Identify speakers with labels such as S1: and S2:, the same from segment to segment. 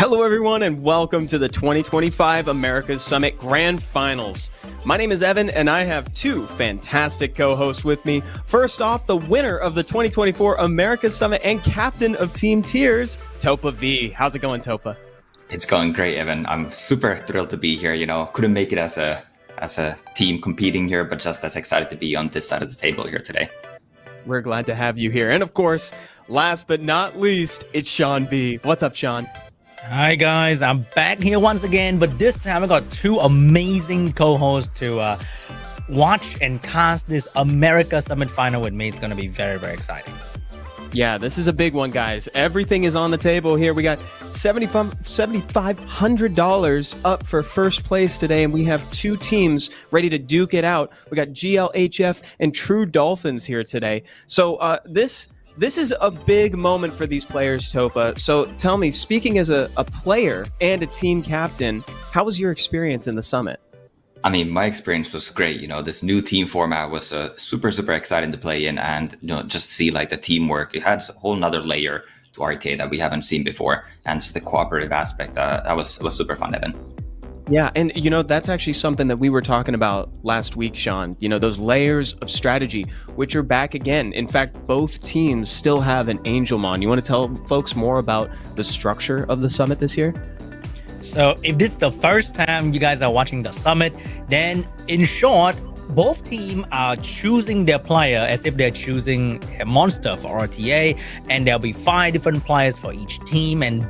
S1: Hello, everyone, and welcome to the 2025 America's Summit Grand Finals. My name is Evan, and I have two fantastic co-hosts with me. First off, the winner of the 2024 America's Summit and captain of Team Tiers, Topa V. How's it going, Topa?
S2: It's going great, Evan. I'm super thrilled to be here. Couldn't make it as a team competing here, but just as excited to be on this side of the table here today.
S1: We're glad to have you here. And of course, last but not least, it's SeanB. What's up, Sean?
S3: Hi guys, I'm back here once again, but this time I got two amazing co-hosts to watch and cast this America Summit final with me. It's going to be very, very exciting.
S1: Yeah, this is a big one, guys. Everything is on the table here. We got $7,500 up for first place today, and we have two teams ready to duke it out. We got GLHF and True Dolphins here today. So this is a big moment for these players, Topa. So tell me, speaking as a player and a team captain, how was your experience in the summit?
S2: I mean, my experience was great. This new team format was super, super exciting to play in, and just see like the teamwork. It had a whole nother layer to RTA that we haven't seen before, and just the cooperative aspect. That was super fun, Evan.
S1: Yeah, and that's actually something that we were talking about last week, Sean. Those layers of strategy, which are back again. In fact, both teams still have an Angelmon. You want to tell folks more about the structure of the summit this year?
S3: So if this is the first time you guys are watching the summit, then in short, both teams are choosing their player as if they're choosing a monster for RTA, and there'll be 5 different players for each team, and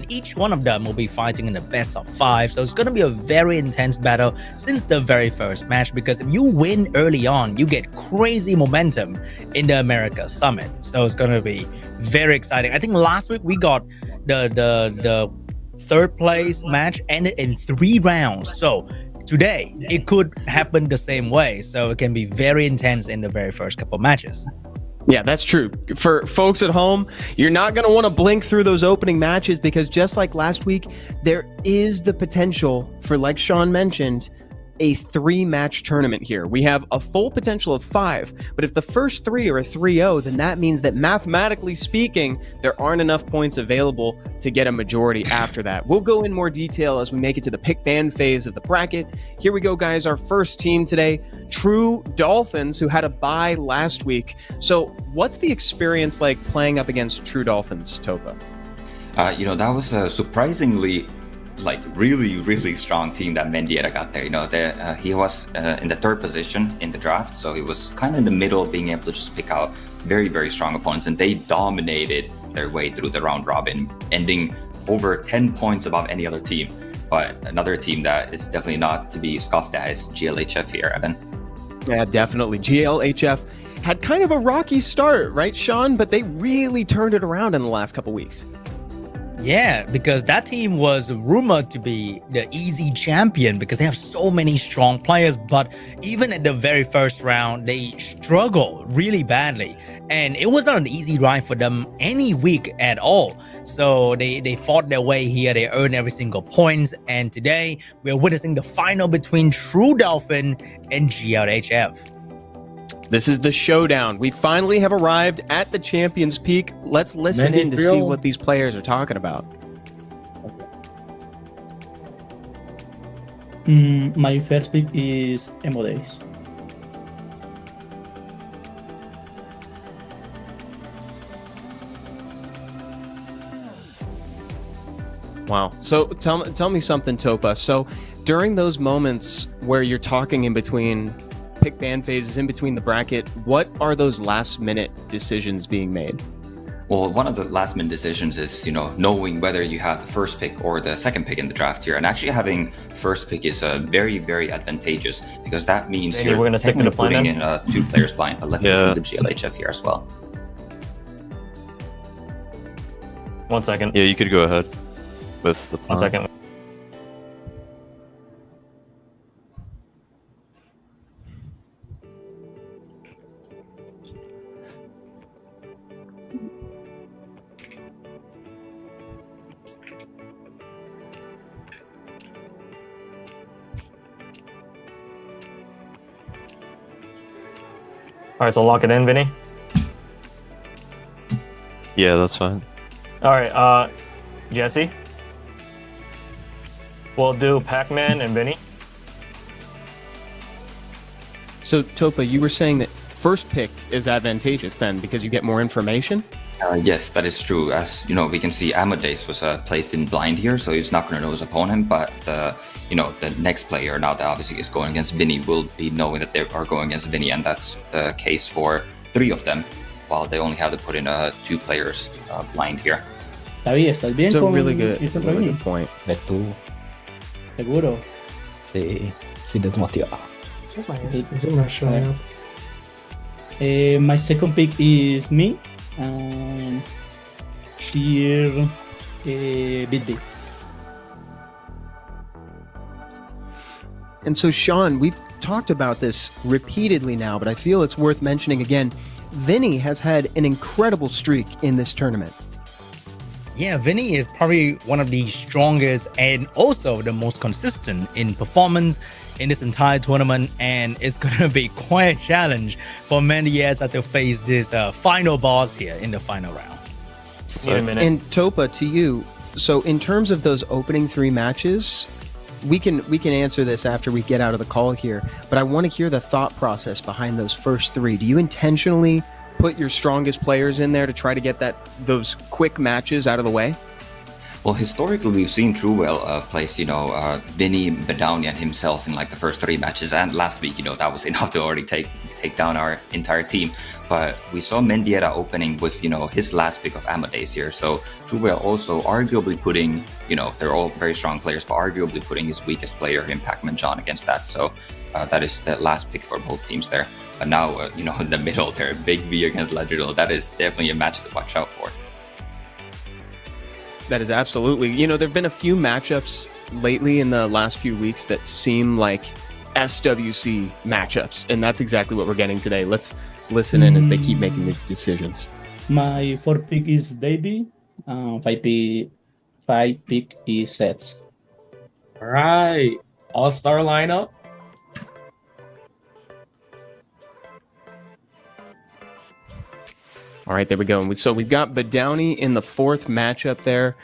S3: each one of them will be fighting in the best of 5. So it's going to be a very intense battle since the very first match, because if you win early on, you get crazy momentum in the America Summit. So it's going to be very exciting. I think last week we got the third place match ended in 3 rounds. So today, it could happen the same way, so it can be very intense in the very first couple matches.
S1: Yeah, that's true. For folks at home, you're not going to want to blink through those opening matches, because just like last week, there is the potential for, like Sean mentioned, a 3-match tournament here. We have a full potential of 5, but if the first 3 are a 3-0, then that means that mathematically speaking, there aren't enough points available to get a majority after that. We'll go in more detail as we make it to the pick ban phase of the bracket. Here we go, guys. Our first team today, True Dolphins, who had a bye last week. So what's the experience like playing up against True Dolphins, Topa?
S2: That was a surprisingly really, really strong team that Mendieta got there. He was in the 3rd position in the draft, so he was kind of in the middle, being able to just pick out very, very strong opponents, and they dominated their way through the round robin, ending over 10 points above any other team. But another team that is definitely not to be scoffed at is GLHF here, Evan.
S1: Yeah, definitely. GLHF had kind of a rocky start, right, Sean? But they really turned it around in the last couple weeks.
S3: Yeah, because that team was rumored to be the easy champion because they have so many strong players, but even at the very first round, they struggled really badly. And it was not an easy ride for them any week at all. So they fought their way here, they earned every single point, and today we're witnessing the final between True Dolphin and GLHF.
S1: This is the showdown. We finally have arrived at the Champions Peak. Let's listen in to see what these players are talking about.
S4: My first pick is Amod.
S1: Wow. So tell me something, Topa. So during those moments where you're talking in between pick ban phases, in between the bracket, what are those last minute decisions being made?
S2: Well, one of the last minute decisions is, knowing whether you have the first pick or the second pick in the draft here. And actually having first pick is very, very advantageous, because that means
S5: we're going to stick to the plan
S2: putting in 2 players blind. But let's listen to GLHF here as well.
S5: 1 second.
S6: Yeah, you could go ahead with the plan.
S5: 1 second. All right, so lock it in, Vinnie.
S6: Yeah, that's fine.
S5: All right, Jesse. We'll do Pac-Man and Vinnie.
S1: So Topa, you were saying that first pick is advantageous then because you get more information?
S2: Yes, that is true. As you know, we can see Amadeus was placed in blind here, so he's not going to know his opponent. But the next player now that obviously is going against Vinnie will be knowing that they are going against Vinnie, and that's the case for 3 of them. While they only have to put in 2 players blind here.
S4: David, ¿estás bien
S1: It's a
S4: con
S1: really good
S4: Vinnie?
S1: point.
S7: Ves tú.
S4: Seguro.
S7: Sí, sí desmotivado.
S8: I'm not sure.
S4: My second pick is me. And here, Big B.
S1: And so, Sean, we've talked about this repeatedly now, but I feel it's worth mentioning again. Vinnie has had an incredible streak in this tournament.
S3: Yeah, Vinnie is probably one of the strongest and also the most consistent in performance in this entire tournament, and it's going to be quite a challenge for Mendieta to face this final boss here in the final round.
S5: Need a minute.
S1: And Topa, to you, so in terms of those opening 3 matches, we can answer this after we get out of the call here, but I want to hear the thought process behind those first 3. Do you intentionally put your strongest players in there to try to get those quick matches out of the way?
S2: Well, historically, we've seen Truewell place, Vinnie, Badowney, and himself in like the first 3 matches, and last week, that was enough to already take down our entire team. But we saw Mendieta opening with, his last pick of Amadeus here. So Truewell also arguably putting, they're all very strong players, but arguably putting his weakest player in Pac-Man John against that. So that is the last pick for both teams there. But now, in the middle there, Big V against Ladrillo, that is definitely a match to watch out for.
S1: That is absolutely. There have been a few matchups lately in the last few weeks that seem like SWC matchups, and that's exactly what we're getting today. Let's listen in as they keep making these decisions.
S4: My 4th pick is Davey. 5 pick is Sets.
S8: All right. All-star lineup.
S1: All right, there we go. So we've got Badowney in the 4th matchup there.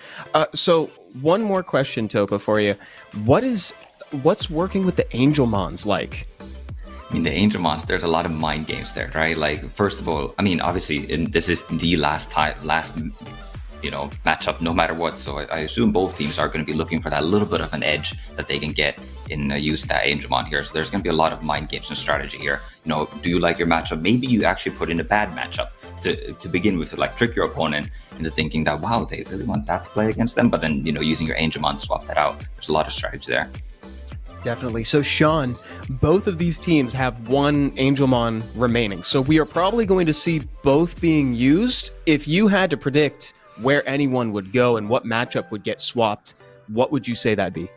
S1: So one more question, Topa, for you. What's working with the Angel Mons like?
S2: I mean, the Angel Mons, there's a lot of mind games there, right? Like, first of all, I mean, obviously, this is the last matchup, no matter what. So I assume both teams are going to be looking for that little bit of an edge that they can get in using that Angel Mon here. So there's going to be a lot of mind games and strategy here. Do you like your matchup? Maybe you actually put in a bad matchup to begin with, to like trick your opponent into thinking that, wow, they really want that to play against them. But then, using your Angel Mon to swap that out. There's a lot of strategy there.
S1: Definitely. So, Sean, both of these teams have 1 Angelmon remaining. So we are probably going to see both being used. If you had to predict where anyone would go and what matchup would get swapped, what would you say that'd be?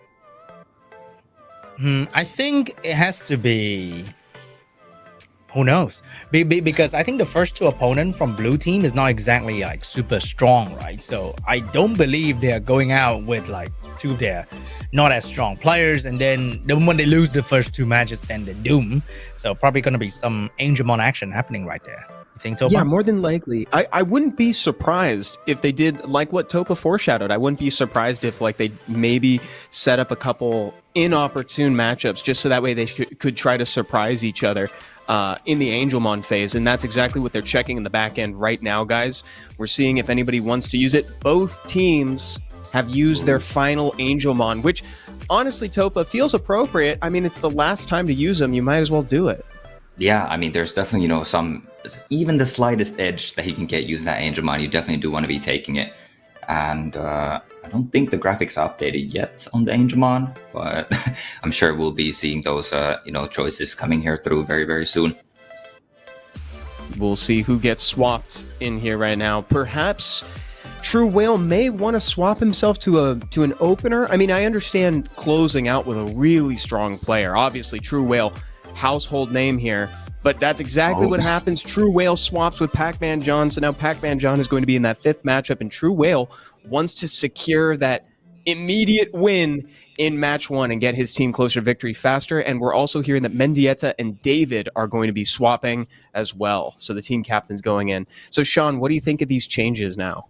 S3: I think it has to be... Who knows? Because I think the first 2 opponents from blue team is not exactly like super strong, right? So I don't believe they're going out with like 2 of their not as strong players, and then when they lose the first 2 matches, then they're doomed. So probably going to be some Angelmon action happening right there. You think, Topa?
S1: Yeah, more than likely. I wouldn't be surprised if they did like what Topa foreshadowed. I wouldn't be surprised if like they maybe set up a couple inopportune matchups just so that way they could try to surprise each other in the Angelmon phase. And that's exactly what they're checking in the back end right now, guys. We're seeing if anybody wants to use it. Both teams have used their final Angelmon, which honestly, Topa, feels appropriate. I mean, it's the last time to use them. You might as well do it.
S2: Yeah, I mean, there's definitely, even the slightest edge that he can get using that Angelmon, you definitely do want to be taking it. And I don't think the graphics are updated yet on the Angelmon, but I'm sure we'll be seeing those, choices coming here through very, very soon.
S1: We'll see who gets swapped in here right now. Perhaps True Whale may want to swap himself to an opener. I mean, I understand closing out with a really strong player. Obviously, True Whale, household name here. But that's exactly what happens. True Whale swaps with Pac-Man John. So now Pac-Man John is going to be in that 5th matchup. And True Whale wants to secure that immediate win in match 1 and get his team closer to victory faster. And we're also hearing that Mendieta and David are going to be swapping as well. So the team captain's going in. So Sean, what do you think of these changes now?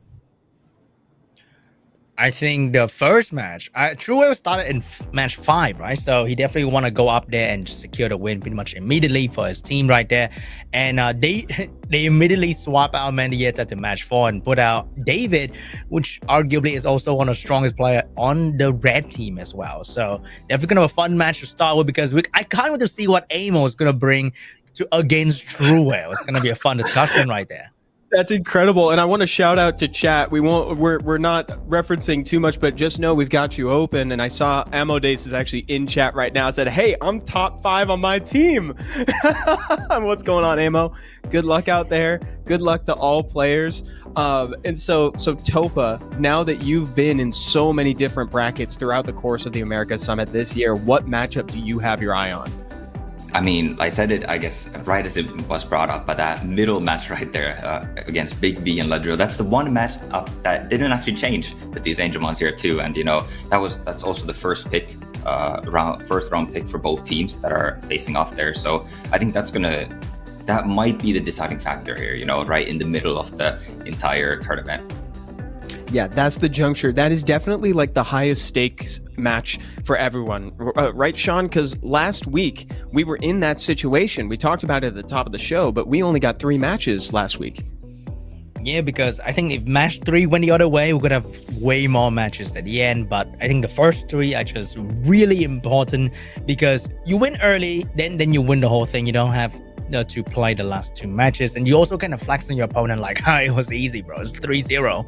S3: I think the first match, Trueworld started in match 5, right? So he definitely want to go up there and secure the win pretty much immediately for his team right there. And they immediately swap out Mendieta to match 4 and put out David, which arguably is also one of the strongest player on the red team as well. So definitely gonna have a fun match to start with, because I can't wait to see what Amod is gonna bring to against Trueworld. It's gonna be a fun discussion right there.
S1: That's incredible, and I want to shout out to chat. We're not referencing too much, but just know we've got you open. And I saw Amod is actually in chat right now. Said, "Hey, I'm top 5 on my team." What's going on, Amo? Good luck out there. Good luck to all players. And so Topa, now that you've been in so many different brackets throughout the course of the America Summit this year, what matchup do you have your eye on?
S2: I mean, I said it, I guess, right as it was brought up, but that middle match right there against Big V and Ladrillo, that's the one match that didn't actually change with these Angelmons here too. And, you know, that's also the first round pick for both teams that are facing off there. So I think that might be the deciding factor here, you know, right in the middle of the entire tournament.
S1: Yeah, that's the juncture. That is definitely like the highest stakes match for everyone. Right, Sean? Because last week we were in that situation. We talked about it at the top of the show, but we only got 3 matches last week.
S3: Yeah, because I think if match 3 went the other way, we could have way more matches at the end. But I think the first 3 are just really important, because you win early, then you win the whole thing. You don't have to play the last 2 matches. And you also kind of flex on your opponent like, it was easy, bro. It's 3-0.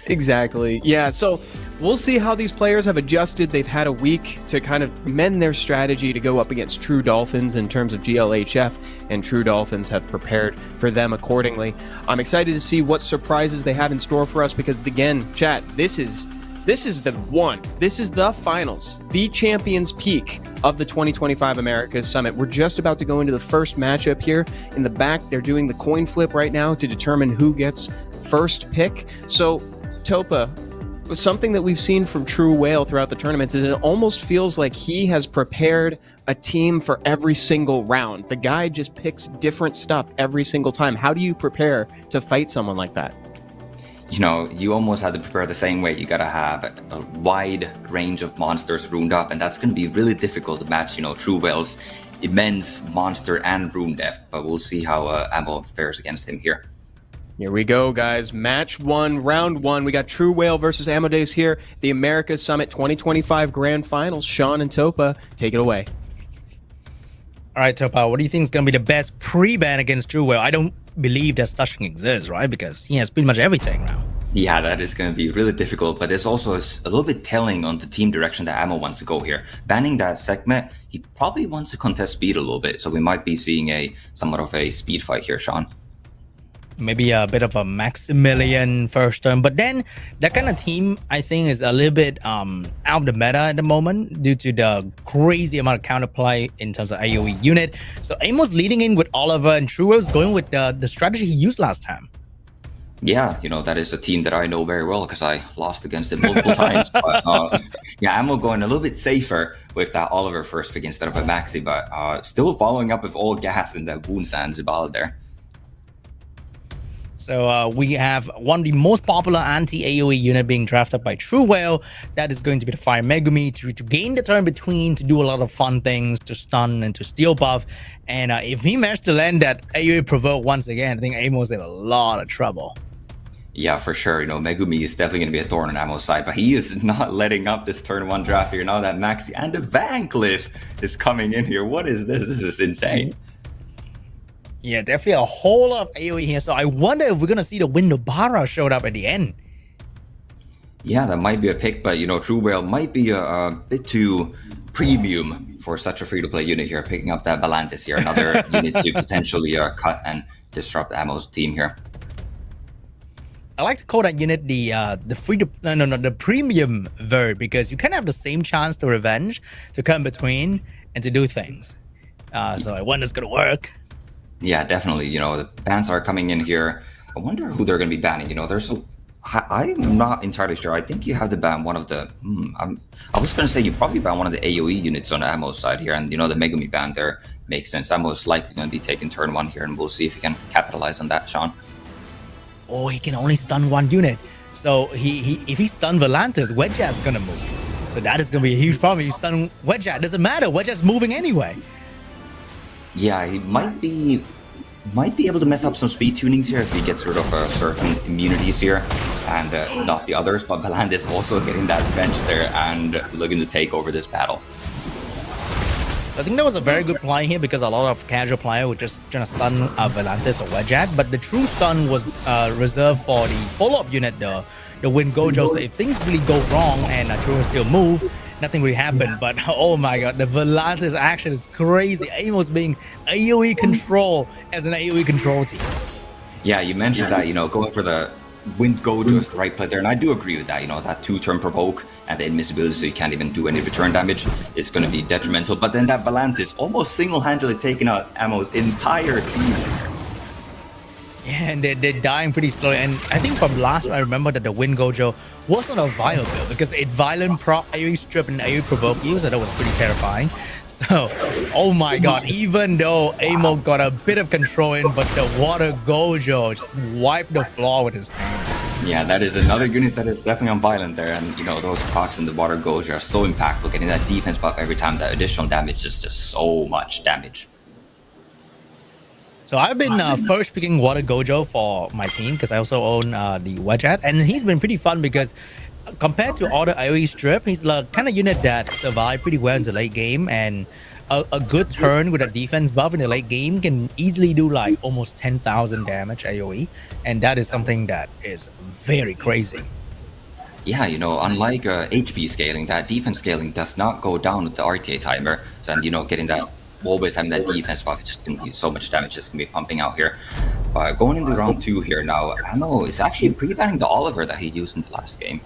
S1: Exactly. Yeah, so we'll see how these players have adjusted. They've had a week to kind of mend their strategy to go up against True Dolphins in terms of GLHF, and True Dolphins have prepared for them accordingly. I'm excited to see what surprises they have in store for us, because again, chat, this is the one. This is the finals, the Champions Peak of the 2025 Americas Summit. We're just about to go into the first matchup here. In the back, they're doing the coin flip right now to determine who gets first pick. So Topa, something that we've seen from True Whale throughout the tournaments is it almost feels like he has prepared a team for every single round. The guy just picks different stuff every single time. How do you prepare to fight someone like that?
S2: You know, you almost have to prepare the same way. You gotta have a wide range of monsters runed up, and that's gonna be really difficult to match, you know, True Whale's immense monster and rune depth, but we'll see how Amod fares against him here.
S1: Here we go, guys. Match 1, round 1. We got True Whale versus Amadeus here. The Americas Summit 2025 Grand Finals. Sean and Topa, take it away.
S3: All right, Topa, what do you think is going to be the best pre-ban against True Whale? I don't believe that such thing exists, right? Because he has pretty much everything now.
S2: Yeah, that is going to be really difficult, but it's also a little bit telling on the team direction that Amod wants to go here. Banning that segment, he probably wants to contest speed a little bit, so we might be seeing somewhat of a speed fight here, Sean.
S3: Maybe a bit of a Maximilian first turn, but then that kind of team I think is a little bit out of the meta at the moment due to the crazy amount of counterplay in terms of AoE unit. So Amod's leading in with Oliver, and Trueworld's going with the strategy he used last time.
S2: Yeah, you know, that is a team that I know very well because I lost against it multiple times. But yeah, Amod going a little bit safer with that Oliver first pick instead of a Maxi, but still following up with all gas in the Wounds and Zibala there.
S3: So we have one of the most popular anti-AoE unit being drafted by True Whale. That is going to be the Fire Megumi to gain the turn between, to do a lot of fun things, to stun and to steal buff. And if he managed to land that AoE provoke once again, I think Amod's in a lot of trouble.
S2: Yeah, for sure. You know, Megumi is definitely going to be a thorn on Amod's side, but he is not letting up this turn 1 draft here. Now that Maxi and the Van Cliff is coming in here. What is this? This is insane.
S3: Yeah, definitely a whole lot of AoE here. So I wonder if we're going to see the Windobara showed up at the end.
S2: Yeah, that might be a pick, but, you know, True Whale might be a bit too premium for such a free-to-play unit here, picking up that Balantis here, another unit to potentially cut and disrupt Amod's team here.
S3: I like to call that unit the premium Verd, because you kind of have the same chance to revenge, to come between, and to do things. So I wonder it's going to work.
S2: Yeah, definitely. You know, the bans are coming in here. I wonder who they're going to be banning. You know, I'm not entirely sure. I think you have to ban one of the... I was going to say you probably ban one of the AoE units on the Amod's side here. And, you know, the Megumi ban there makes sense. Amod's likely going to be taking turn 1 here. And we'll see if he can capitalize on that, Sean.
S3: Oh, he can only stun 1 unit. So he if he stun Volantis, Wedgeat's gonna move. So that is gonna be a huge problem. If you stun Wedgeat, doesn't matter. Wedgeat's moving anyway.
S2: Yeah, he might be able to mess up some speed tunings here if he gets rid of certain immunities here and not the others. But Volantis also getting that revenge there and looking to take over this battle.
S3: So I think that was a very good play here because a lot of casual player were just trying to stun Volantis or Wedgeat, but the true stun was reserved for the follow-up unit, the Wind Gojo. So if things really go wrong and True still move, nothing will happen. But oh my god, the Volantis action is crazy. Amos being AoE control as an AoE control team.
S2: Yeah, you mentioned that, going for the Wind Gojo is the right play there, and I do agree with that. That 2-turn provoke and the invisibility, so you can't even do any return damage, is going to be detrimental. But then that Volantis almost single-handedly taking out Ammo's entire team.
S3: Yeah, and they're dying pretty slowly. And I think from last I remember that the Wind Gojo was not a viable build because it violent proc AoE strip and AoE provoke you, so that was pretty terrifying. So, oh my god, even though Amo got a bit of control in, but the Water Gojo just wiped the floor with his tank.
S2: Yeah, that is another unit that is definitely on violent there, and those procs in the Water Gojo are so impactful, getting that defense buff every time. That additional damage is just so much damage.
S3: So I've been first picking Water Gojo for my team because I also own the Wedgeat, and he's been pretty fun because compared to other AoE strip, he's the kind of unit that survived pretty well in the late game, and a good turn with a defense buff in the late game can easily do like almost 10,000 damage AoE, and that is something that is very crazy.
S2: Yeah, unlike HP scaling, that defense scaling does not go down with the RTA timer, and getting that, always having that defense buff, it's just going to be so much damage that's going to be pumping out here. But going into round 2 here now, Ammo is actually pre-banning the Oliver that he used in the last game.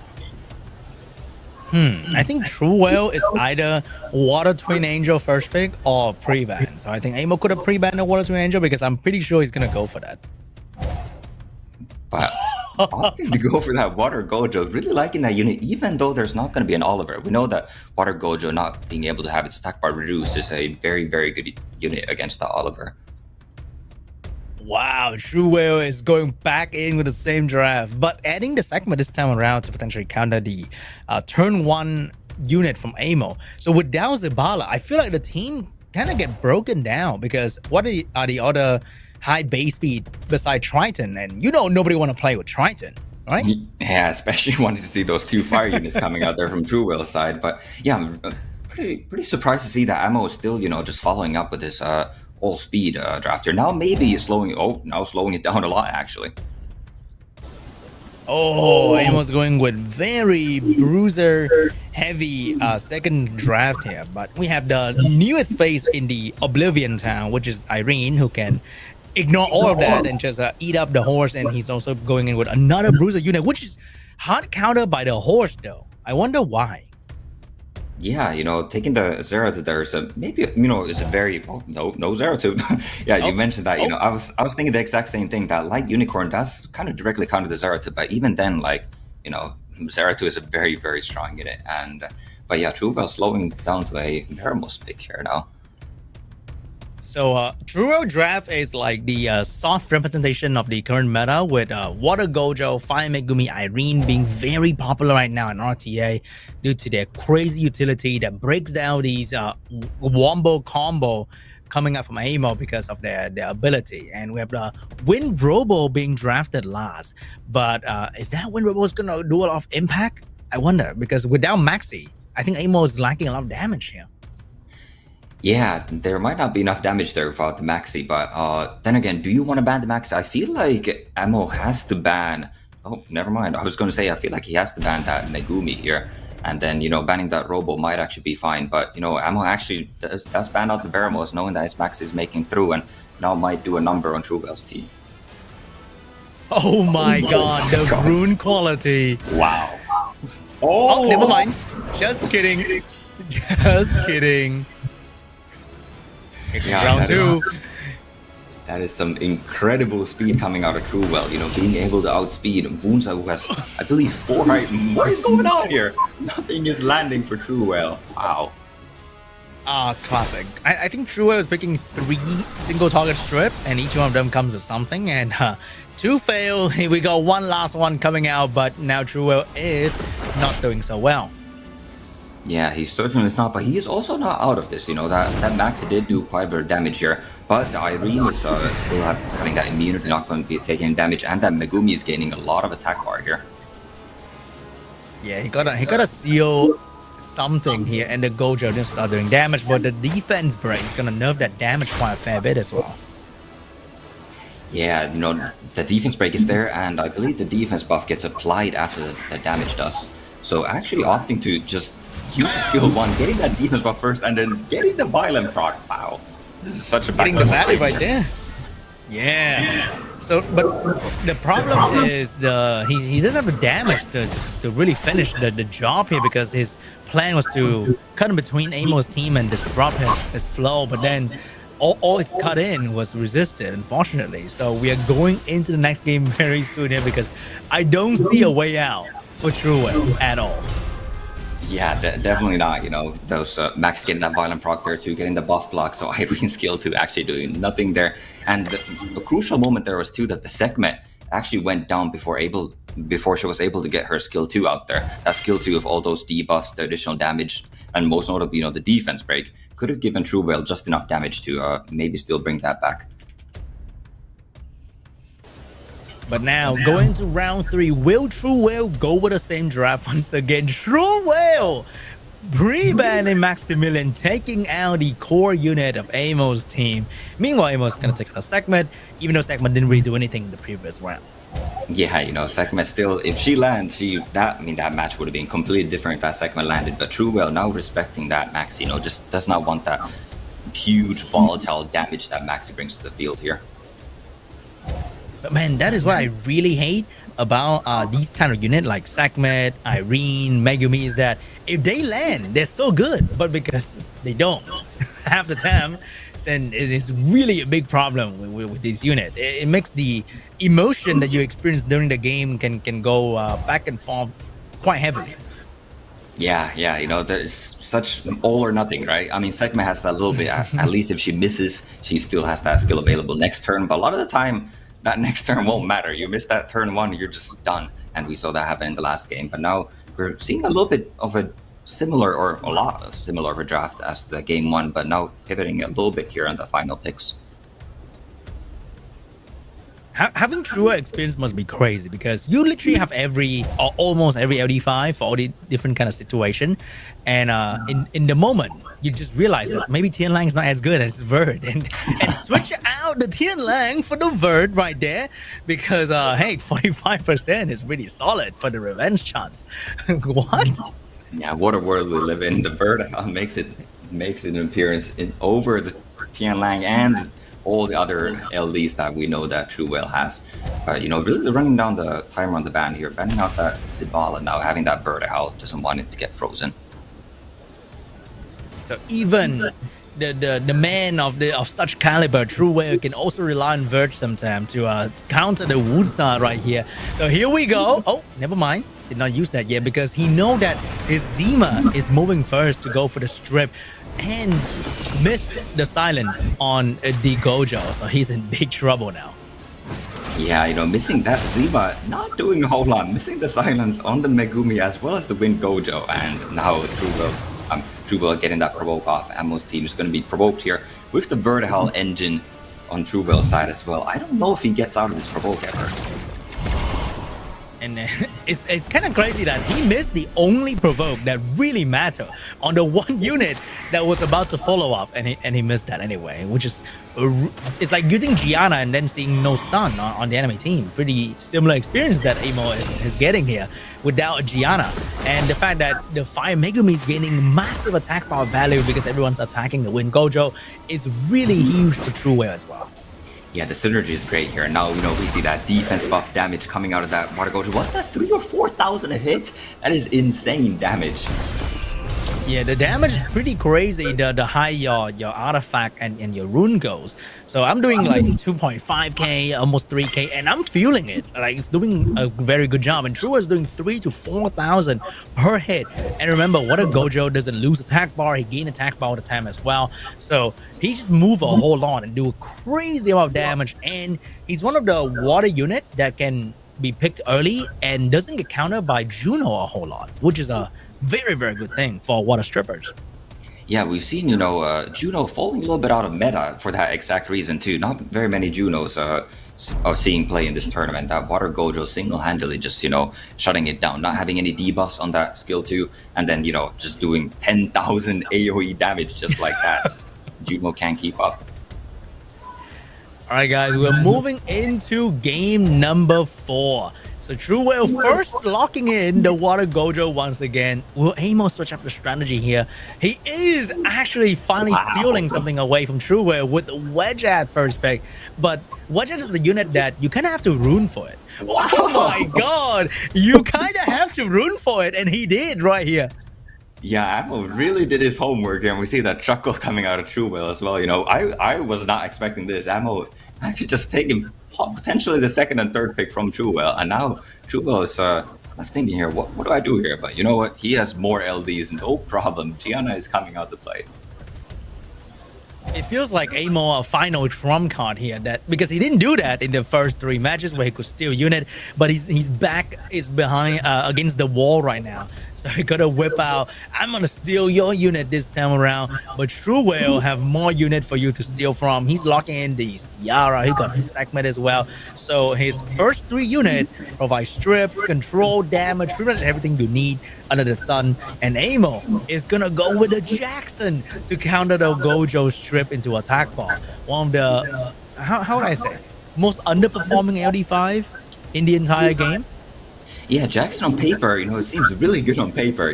S3: I think True Whale is either Water Twin Angel first pick or pre-ban. So I think Amo could have pre-banned the Water Twin Angel because I'm pretty sure he's going to go for that.
S2: But opting to go for that Water Gojo, really liking that unit, even though there's not going to be an Oliver. We know that Water Gojo not being able to have its attack bar reduced is a very, very good unit against the Oliver.
S3: Wow, True Whale is going back in with the same draft, but adding the segment this time around to potentially counter the turn 1 unit from Amo. So with Dao Zibala, I feel like the team kind of get broken down because what are the other high base speed beside Triton? And nobody want to play with Triton, right?
S2: Yeah, especially wanting to see those 2 fire units coming out there from True Whale's side. But yeah, I'm pretty surprised to see that Ammo is still, just following up with this all speed draft here. Now maybe slowing it down a lot actually.
S3: Oh, Amo's going with very bruiser heavy second draft here, but we have the newest face in the Oblivion Town, which is Irene, who can ignore all of that and just eat up the horse, and he's also going in with another bruiser unit, which is hard countered by the horse though. I wonder why.
S2: Yeah, taking the Zeratul there is maybe is a very no Zeratul. Yeah, you mentioned that. I was thinking the exact same thing. That Light Unicorn does kind of directly counter the Zeratul, but even then, Zeratul is a very, very strong unit. And but yeah, True Whale slowing down to a Veramos pick here now.
S3: So True Whale draft is like the soft representation of the current meta, with Water Gojo, Fire Megumi, Irene being very popular right now in RTA due to their crazy utility that breaks down these wombo combo coming up from Amo because of their ability. And we have the Wind Robo being drafted last. But is that Wind Robo going to do a lot of impact? I wonder, because without Maxi, I think Amo is lacking a lot of damage here.
S2: Yeah, there might not be enough damage there without the Maxi, but then again, do you want to ban the Maxi? I feel like Ammo has to ban... Oh, never mind. I was going to say, I feel like he has to ban that Megumi here. And then, banning that Robo might actually be fine. But, Ammo actually does ban out the Veramos, knowing that his Maxi is making through, and now might do a number on True Whale's team.
S3: Oh my god, the rune quality.
S2: Wow.
S3: Oh, never mind. Just kidding. Just kidding.
S2: Yeah,
S3: round 2.
S2: That is some incredible speed coming out of True Whale, being able to outspeed Boonsa, who has, I believe, 4 right. What is going on here? Nothing is landing for True Whale. Wow.
S3: Classic. I think True Whale is picking 3 single target strip, and each one of them comes with something, and two fail. We got one last one coming out, but now Truewell is not doing so well.
S2: Yeah, he certainly is not, but he is also not out of this. You know, that Maxi did do quite a bit of damage here, but the Irene is still having that immunity, not going to be taking damage, and that Megumi is gaining a lot of attack bar here.
S3: Yeah, he gotta seal something here, and the Gojo didn't start doing damage, but the defense break is gonna nerf that damage quite a fair bit as well.
S2: Yeah, you know, the defense break is there, and I believe the defense buff gets applied after the damage does. So actually opting to just use the skill 1, getting that defense buff first, and then getting the violent proc. Wow, this is such a
S3: getting the value right there. Yeah. So, but the problem is he doesn't have the damage to really finish the job here, because his plan was to cut in between Amod's team and disrupt his flow, but then all it's cut in was resisted, unfortunately. So we are going into the next game very soon here, because I don't see a way out for Truewell at all.
S2: Yeah, definitely not. You know, those Max getting that violent proc there too, getting the buff block, so Irene skill 2 actually doing nothing there. And the crucial moment there was too that the segment actually went down before she was able to get her skill 2 out there. That skill 2 of all those debuffs, the additional damage, and most notably, you know, the defense break could have given Truewell just enough damage to maybe still bring that back.
S3: But now, going to round 3, will Truewell go with the same draft once again? Truewell pre-banning Maximilian, taking out the core unit of Amod's team. Meanwhile, Amod's going to take out a segment, even though segment didn't really do anything in the previous round.
S2: Yeah, you know, segment still, if she lands, that match would have been completely different if that segment landed. But Truewell now respecting that Maxi, you know, just does not want that huge volatile damage that Maxi brings to the field here.
S3: But man, that is what I really hate about these kind of units like Segment, Irene, Megumi, is that if they land, they're so good, but because they don't half the time, then it's really a big problem with this unit. It makes the emotion that you experience during the game can go back and forth quite heavily.
S2: Yeah, you know, there's such all or nothing, right? I mean, Segment has that little bit, at least if she misses, she still has that skill available next turn, but a lot of the time, that next turn won't matter. You miss that turn 1, you're just done. And we saw that happen in the last game. But now we're seeing a little bit of a similar, or a lot similar of a draft as the game 1, but now pivoting a little bit here on the final picks.
S3: Having truer experience must be crazy, because you literally have almost every LD5 for all the different kind of situation, and in the moment you just realize that maybe Tian Lang's not as good as Verd, and switch out the Tian Lang for the Verd right there, because hey, 45% is really solid for the revenge chance. What?
S2: Yeah, what a world we live in. The Verd makes an appearance over the Tian Lang and all the other LDs that we know that Truewell has. But, you know, really running down the timer on the band here, banning out that Sibala now, having that Vertical, doesn't want it to get frozen.
S3: So even the man of such caliber, Truewell, can also rely on Verge sometimes to counter the Wusa right here. So here we go. Oh, never mind. Did not use that yet, because he know that his Zima is moving first to go for the strip, and missed the silence on the Gojo, so he's in big trouble now.
S2: Yeah, you know, missing that Zima, not doing a whole lot, missing the silence on the Megumi as well as the Wind Gojo, and now Truewell getting that provoke off. Amod's team is going to be provoked here with the Vertical engine on Truewell's side as well. I don't know if he gets out of this provoke ever.
S3: And it's kind of crazy that he missed the only provoke that really mattered on the one unit that was about to follow up, and he missed that anyway, which is it's like using Gianna and then seeing no stun on the enemy team. Pretty similar experience that Amod is getting here without Gianna, and the fact that the Fire Megumi is gaining massive attack power value because everyone's attacking the Wind Gojo is really huge for Truewell as well.
S2: Yeah, the synergy is great here. Now, you know, we see that defense buff damage coming out of that Water Gojo. Was that 3,000 or 4,000 a hit? That is insane damage.
S3: Yeah, the damage is pretty crazy. The high your artifact and your rune goes. So I'm doing like 2.5k, almost 3k, and I'm feeling it. Like it's doing a very good job. And True is doing 3 to 4,000 per hit. And remember, what a Gojo doesn't lose attack bar, he gain attack bar all the time as well. So he just move a whole lot and do a crazy amount of damage. And he's one of the water unit that can be picked early and doesn't get countered by Juno a whole lot, which is a very, very good thing for water strippers.
S2: Yeah, we've seen, Juno falling a little bit out of meta for that exact reason too. Not very many Junos are seeing play in this tournament. That Water Gojo single-handedly just, shutting it down, not having any debuffs on that skill too, and then, just doing 10,000 AoE damage just like that. Juno can't keep up.
S3: All right, guys, we're moving into game number 4. So True Whale first locking in the Water Gojo once again. Will Amod switch up the strategy here? He is actually finally stealing something away from True Whale with the Wedge at first pick. But Wedge is the unit that you kind of have to rune for it. Wow. Oh my god! You kind of have to rune for it, and he did right here.
S2: Yeah, Amod really did his homework, and we see that chuckle coming out of True Whale as well. I was not expecting this. Amod actually just taking potentially the second and third pick from True Whale, and now True Whale is I'm thinking here, what do I do here? But you know what? He has more LDs, no problem. Gianna is coming out to play.
S3: It feels like Amod a final trump card here, that because he didn't do that in the first 3 matches where he could steal unit, but his back is behind against the wall right now. So he gotta whip out, I'm gonna steal your unit this time around, but True Whale have more unit for you to steal from. He's locking in the Ciara, he got his segment as well. So his first 3 unit provide strip, control, damage, pretty much everything you need under the sun. And Amod is gonna go with the Jackson to counter the Gojo strip into attack bar. One of the, how would I say, most underperforming LD5 in the entire game.
S2: Yeah, Jackson on paper, it seems really good on paper,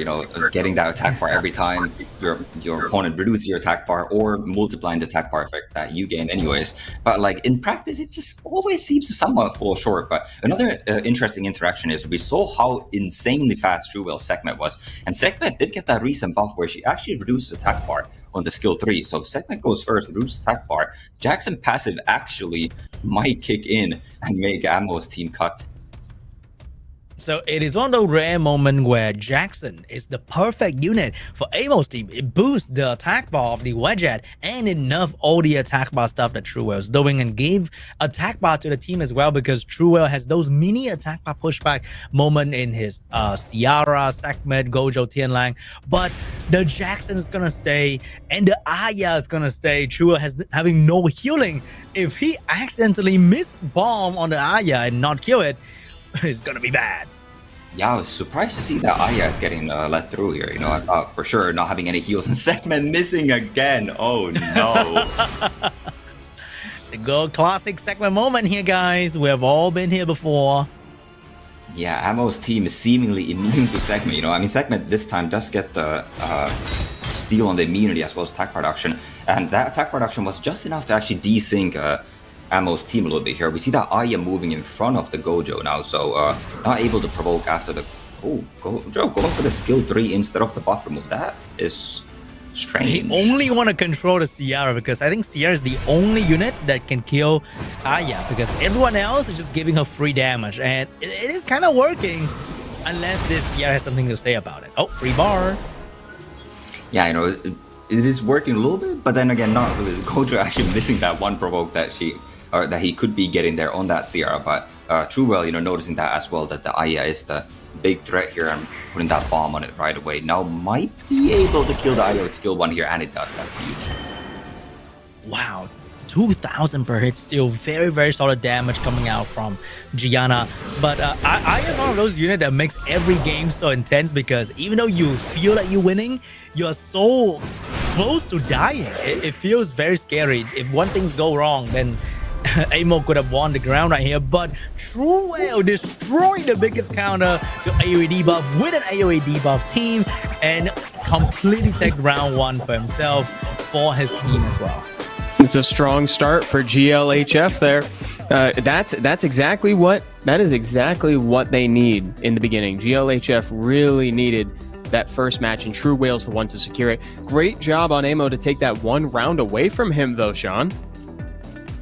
S2: getting that attack bar every time your opponent reduces your attack bar or multiplying the attack bar effect that you gain anyways. But like in practice, it just always seems to somewhat fall short. But another interesting interaction is we saw how insanely fast True Whale's segment was. And segment did get that recent buff where she actually reduced attack bar on the skill 3. So segment goes first, reduces attack bar. Jackson passive actually might kick in and make Amod's team cut.
S3: So it is one of the rare moments where Jackson is the perfect unit for Amod's team. It boosts the attack bar of the Wedgehead and enough all the attack bar stuff that True Whale is doing, and gave attack bar to the team as well, because True Whale has those mini attack bar pushback moment in his Ciara, Sekhmet, Gojo, Tianlang. But the Jackson is gonna stay and the Aya is gonna stay. True Whale having no healing. If he accidentally miss bomb on the Aya and not kill it, it's gonna be bad.
S2: Yeah, I was surprised to see that Aya is getting let through here. I thought for sure not having any heals and segment missing again. Oh no.
S3: The good classic segment moment here, guys. We have all been here before.
S2: Yeah, Amod's team is seemingly immune to segment. Segment this time does get the steal on the immunity as well as attack production. And that attack production was just enough to actually desync Amod's team a little bit here. We see that Aya moving in front of the Gojo now, so not able to provoke after the Gojo going for the skill 3 instead of the buff remove. That is strange.
S3: He only want to control the Ciara because I think Ciara is the only unit that can kill Aya, because everyone else is just giving her free damage, and it is kind of working unless this Ciara has something to say about it. Oh, free bar.
S2: Yeah, it is working a little bit, but then again, not really. Gojo actually missing that one provoke that he could be getting there on that Ciara, but True Whale, noticing that as well, that the Aya is the big threat here and putting that bomb on it right away. Now might be able to kill the Aya with skill 1 here, and it does. That's huge.
S3: Wow, 2,000 per hit, still very, very solid damage coming out from Gianna. But Aya is one of those units that makes every game so intense, because even though you feel like you're winning, you're so close to dying. It feels very scary. If one thing go wrong, then Amod could have won the ground right here. But True Whale destroyed the biggest counter to AoE debuff with an AoE debuff team and completely take round 1 for himself, for his team as well.
S1: It's a strong start for GLHF there. That is exactly what they need in the beginning. GLHF really needed that first match, and True Whale's the one to secure it. Great job on Amod to take that one round away from him, though, Sean.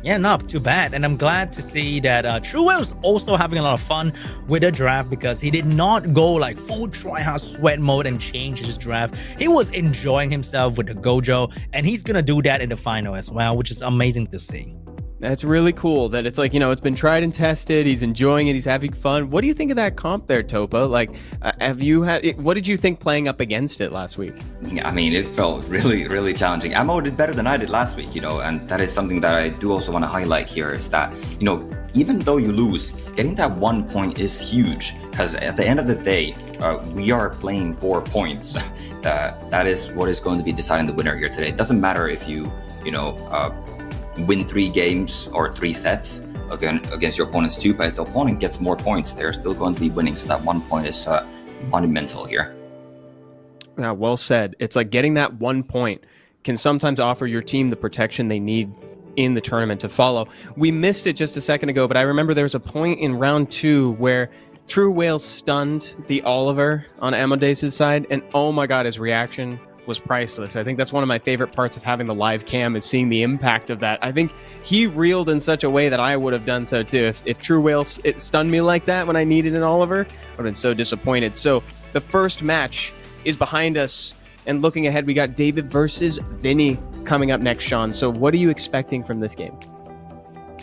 S3: Yeah, not too bad. And I'm glad to see that True Whale's also having a lot of fun with the draft, because he did not go like full tryhard sweat mode and change his draft. He was enjoying himself with the Gojo, and he's going to do that in the final as well, which is amazing to see.
S1: That's really cool that it's like, it's been tried and tested. He's enjoying it. He's having fun. What do you think of that comp there, Topa? Like, what did you think playing up against it last week?
S2: Yeah, I mean, it felt really, really challenging. Amod did better than I did last week, and that is something that I do also want to highlight here is that, even though you lose, getting that 1 point is huge, because at the end of the day, we are playing 4 points. That is what is going to be deciding the winner here today. It doesn't matter if you win 3 games or 3 sets against your opponent's 2, but if the opponent gets more points, they're still going to be winning. So that 1 point is monumental here.
S1: Yeah, well said. It's like getting that 1 point can sometimes offer your team the protection they need in the tournament to follow. We missed it just a second ago, but I remember there was a point in round 2 where True Whale stunned the Oliver on Amadeus' side, and oh my god, his reaction was priceless. I think that's one of my favorite parts of having the live cam, is seeing the impact of that. I think he reeled in such a way that I would have done so too. If True Whale stunned me like that when I needed an Oliver, I would have been so disappointed. So the first match is behind us, and looking ahead, we got David versus Vinnie coming up next, Sean. So what are you expecting from this game?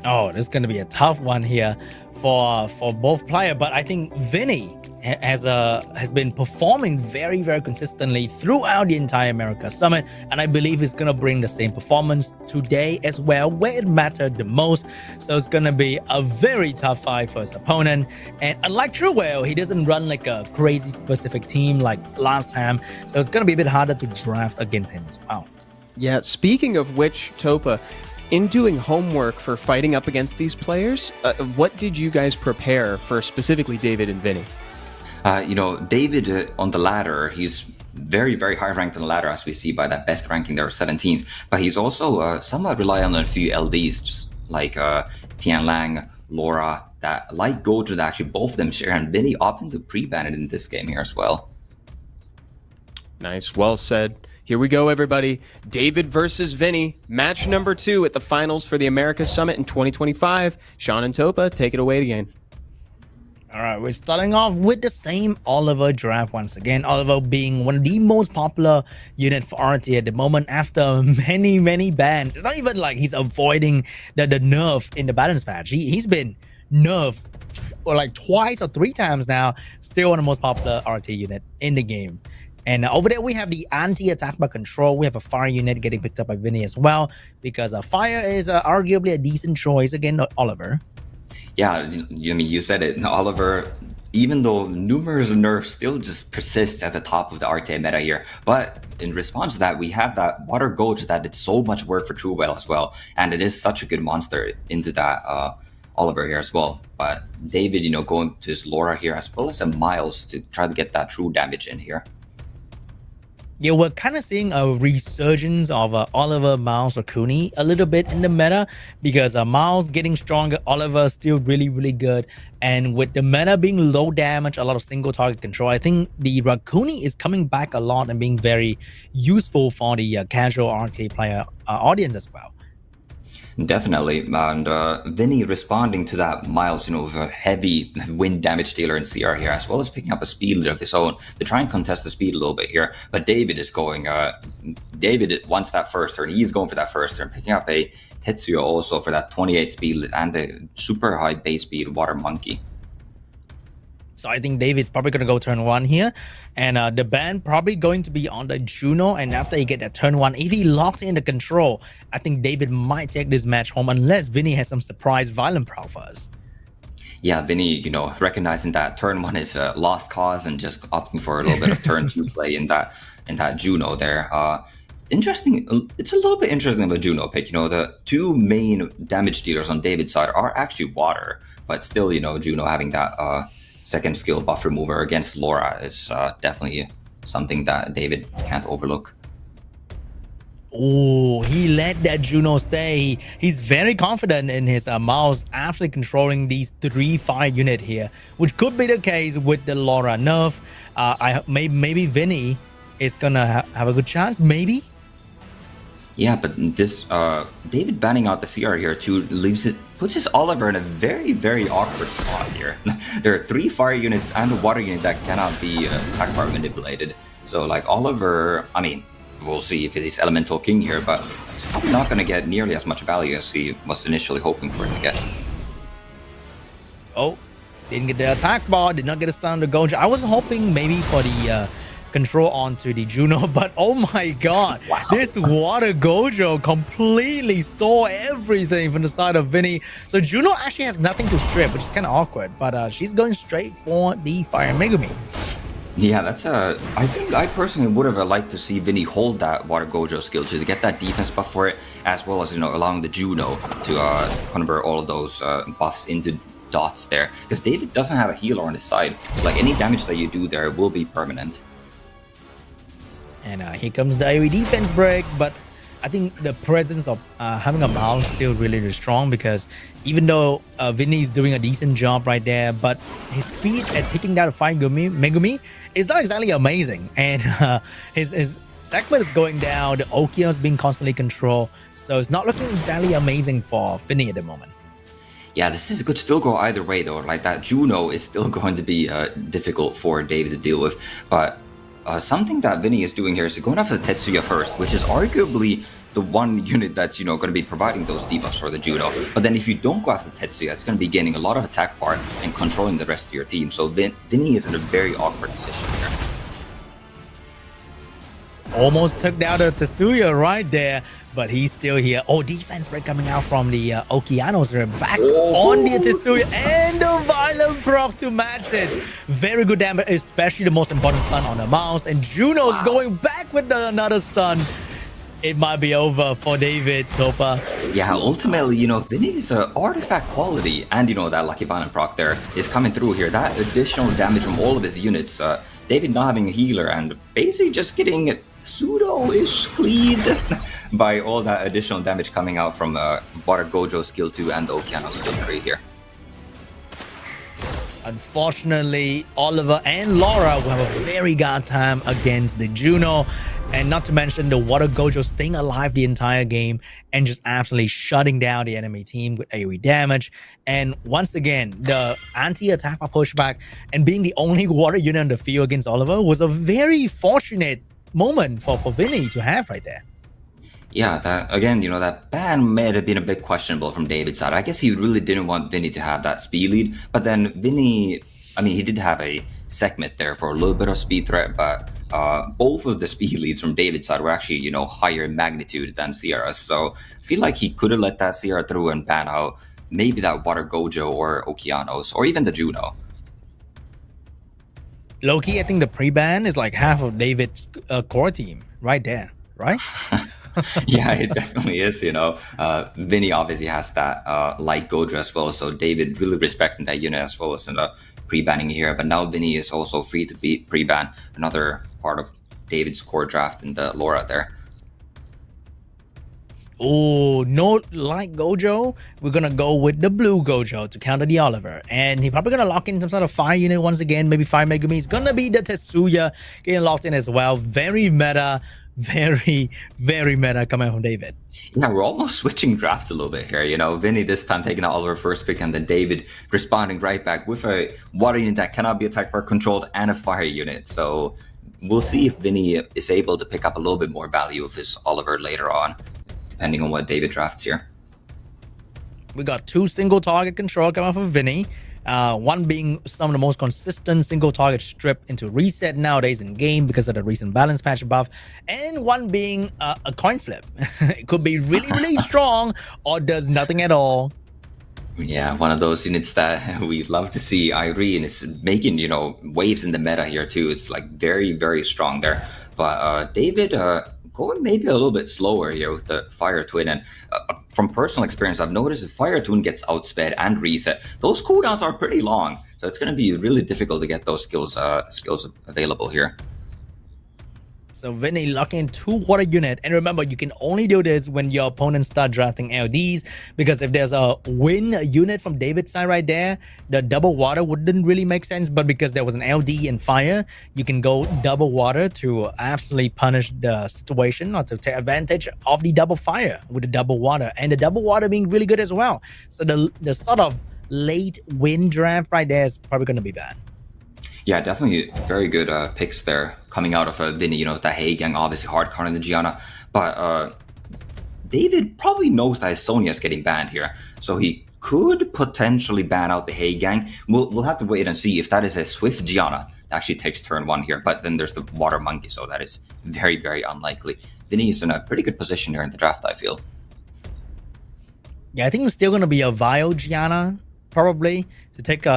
S3: Oh, this is going to be a tough one here for both players, but I think Vinnie has been performing very, very consistently throughout the entire America Summit, and I believe he's going to bring the same performance today as well, where it mattered the most. So it's going to be a very tough fight for his opponent, and unlike True Whale, he doesn't run like a crazy specific team like last time, so it's going to be a bit harder to draft against him as well.
S1: Yeah, speaking of which, Topa, in doing homework for fighting up against these players, what did you guys prepare for specifically David and Vinnie?
S2: David on the ladder, he's very, very high ranked on the ladder, as we see by that best ranking there, 17th. But he's also somewhat reliant on a few LDs, just like Tian Lang, Laura, that like Gojo, that actually both of them share, and Vinnie opting to pre-ban it in this game here as well.
S1: Nice, well said. Here we go, everybody. David versus Vinnie, match number 2 at the finals for the America Summit in 2025. Sean and Topa, take it away again.
S3: All right, we're starting off with the same Oliver draft once again. Oliver being one of the most popular unit for RT at the moment after many, many bans. It's not even like he's avoiding the nerf in the balance patch. He's been nerfed like twice or 3 times now. Still one of the most popular RT unit in the game. And over there, we have the anti-attack by control. We have a fire unit getting picked up by Vinnie as well, because fire is arguably a decent choice against Oliver.
S2: Yeah, you said it. Oliver, even though numerous nerfs still just persist at the top of the RTA meta here. But in response to that, we have that Water Gojo that did so much work for True Whale as well. And it is such a good monster into that Oliver here as well. But David, going to his Laura here as well as a Miles to try to get that true damage in here.
S3: Yeah, we're kind of seeing a resurgence of Oliver, Miles, Rakuni a little bit in the meta, because Miles getting stronger, Oliver still really, really good. And with the meta being low damage, a lot of single target control, I think the Rakuni is coming back a lot and being very useful for the casual RTA player audience as well.
S2: Definitely, and Vinnie responding to that Miles, with a heavy wind damage dealer in CR here, as well as picking up a speed lead of his own to try and contest the speed a little bit here. But David is going, David wants that first turn. He's going for that first turn, picking up a Tetsuya also for that 28 speed lead and a super high base speed Water Monkey.
S3: So I think David's probably going to go turn 1 here. And the ban probably going to be on the Juno. And after he get that turn 1, if he locks in the control, I think David might take this match home, unless Vinnie has some surprise violent prow for us.
S2: Yeah, Vinnie, recognizing that turn 1 is a lost cause and just opting for a little bit of turn 2 play in that Juno there. Interesting. It's a little bit interesting of a Juno pick. The 2 main damage dealers on David's side are actually Water, but still, Juno having that second skill buff remover against Laura is definitely something that David can't overlook.
S3: Oh, he let that Juno stay. He's very confident in his mouse actually controlling these 3 fire unit here, which could be the case with the Laura nerf. Maybe Vinnie is gonna have a good chance. Maybe.
S2: Yeah, but this David banning out the CR here too puts his Oliver in a very, very awkward spot here. There are 3 fire units and a water unit that cannot be attack bar manipulated. So like Oliver, I mean, we'll see if he's Elemental King here, but it's probably not going to get nearly as much value as he was initially hoping for it to get.
S3: Oh, didn't get the attack bar, did not get a stun to Gojo. I was hoping maybe for the control onto the Juno, but oh my god, wow. This water Gojo completely stole everything from the side of Vinnie. So Juno actually has nothing to strip, which is kind of awkward, but she's going straight for the Fire Megumi.
S2: Yeah, that's I think I personally would have liked to see Vinnie hold that Water Gojo skill to get that defense buff for it, as well as, you know, allowing the Juno to convert all of those buffs into dots there. Because David doesn't have a healer on his side, so like any damage that you do there will be permanent.
S3: And here comes the AoE defense break, but I think the presence of having a mouse still really strong, because even though Vinnie is doing a decent job right there, but his speed at taking down a Fire Megumi is not exactly amazing, and his segment is going down, the Okiano is being constantly controlled, so it's not looking exactly amazing for Vinnie at the moment.
S2: Yeah, this could still go either way though. Like that Juno is still going to be difficult for David to deal with, but something that Vinnie is doing here is going after the Tetsuya first, which is arguably the one unit that's, you know, going to be providing those debuffs for the Juno. But then if you don't go after Tetsuya, it's going to be gaining a lot of attack bar and controlling the rest of your team. So Vinnie is in a very awkward position here.
S3: Almost took down the Tetsuya right there, but he's still here. Oh, defense break coming out from the Okianos. They're back on the Tetsuya, and the violent proc to match it. Very good damage, especially the most important stun on the mouse. And Juno's going back with another stun. It might be over for David, Topa.
S2: Yeah, ultimately, you know, Vinnie's artifact quality and, you know, that lucky violent proc there is coming through here. That additional damage from all of his units. David not having a healer and basically just getting pseudo-ish cleaved by all that additional damage coming out from Water Gojo skill 2 and the Okiano skill 3 here.
S3: Unfortunately, Oliver and Laura will have a very hard time against the Juno, and not to mention the Water Gojo staying alive the entire game and just absolutely shutting down the enemy team with AoE damage. And once again, the anti-attack pushback and being the only water unit on the field against Oliver was a very fortunate moment for Vinnie to have right there.
S2: Yeah, that again, you know, that ban may have been a bit questionable from David's side. I guess he really didn't want Vinnie to have that speed lead, but then Vinnie, I mean, he did have a segment there for a little bit of speed threat, but both of the speed leads from David's side were actually, you know, higher in magnitude than Sierra's. So I feel like he could have let that Sierra through and ban out maybe that Water Gojo or Okianos or even the Juno.
S3: Low-key, I think the pre-ban is like half of David's core team right there, right?
S2: Yeah, it definitely is, you know. Vinnie obviously has that light Gojo as well, so David really respecting that unit as well as in the pre-banning here. But now Vinnie is also free to be pre-ban, another part of David's core draft in the Laura there.
S3: Oh, no light Gojo. We're going to go with the blue Gojo to counter the Oliver. And he's probably going to lock in some sort of fire unit once again. Maybe Fire Megumi. It's going to be the Tetsuya getting locked in as well. Very meta. Very, very meta coming from David.
S2: Yeah, we're almost switching drafts a little bit here. You know, Vinnie this time taking out Oliver first pick, and then David responding right back with a water unit that cannot be attacked or controlled and a fire unit. So we'll see if Vinnie is able to pick up a little bit more value of his Oliver later on, depending on what David drafts here.
S3: We got 2 single target control coming from Vinnie. One being some of the most consistent single target strip into reset nowadays in game because of the recent balance patch buff, and one being a coin flip. It could be really, really strong or does nothing at all.
S2: Yeah, one of those units that we love to see. Irene is making, you know, waves in the meta here too. It's like very, very strong there. But David going maybe a little bit slower here with the Fire Twin. And from personal experience, I've noticed if Fire Twin gets outsped and reset, those cooldowns are pretty long. So it's going to be really difficult to get those skills available here.
S3: So Vinnie locking in 2 water unit, and remember you can only do this when your opponents start drafting LDs, because if there's a win unit from David's side right there, the double water wouldn't really make sense, but because there was an LD and fire, you can go double water to absolutely punish the situation or to take advantage of the double fire with the double water, and the double water being really good as well. So the sort of late win draft right there is probably going to be bad.
S2: Yeah, definitely very good picks there coming out of Vinnie. You know, the Hagang obviously hard countering the Gianna, but David probably knows that his Sonya is getting banned here, so he could potentially ban out the Hagang. We'll have to wait and see if that is a Swift Gianna that actually takes turn 1 here. But then there's the Water Monkey, so that is very, very unlikely. Vinnie is in a pretty good position here in the draft, I feel.
S3: Yeah, I think it's still going to be a Vile Gianna, probably, to take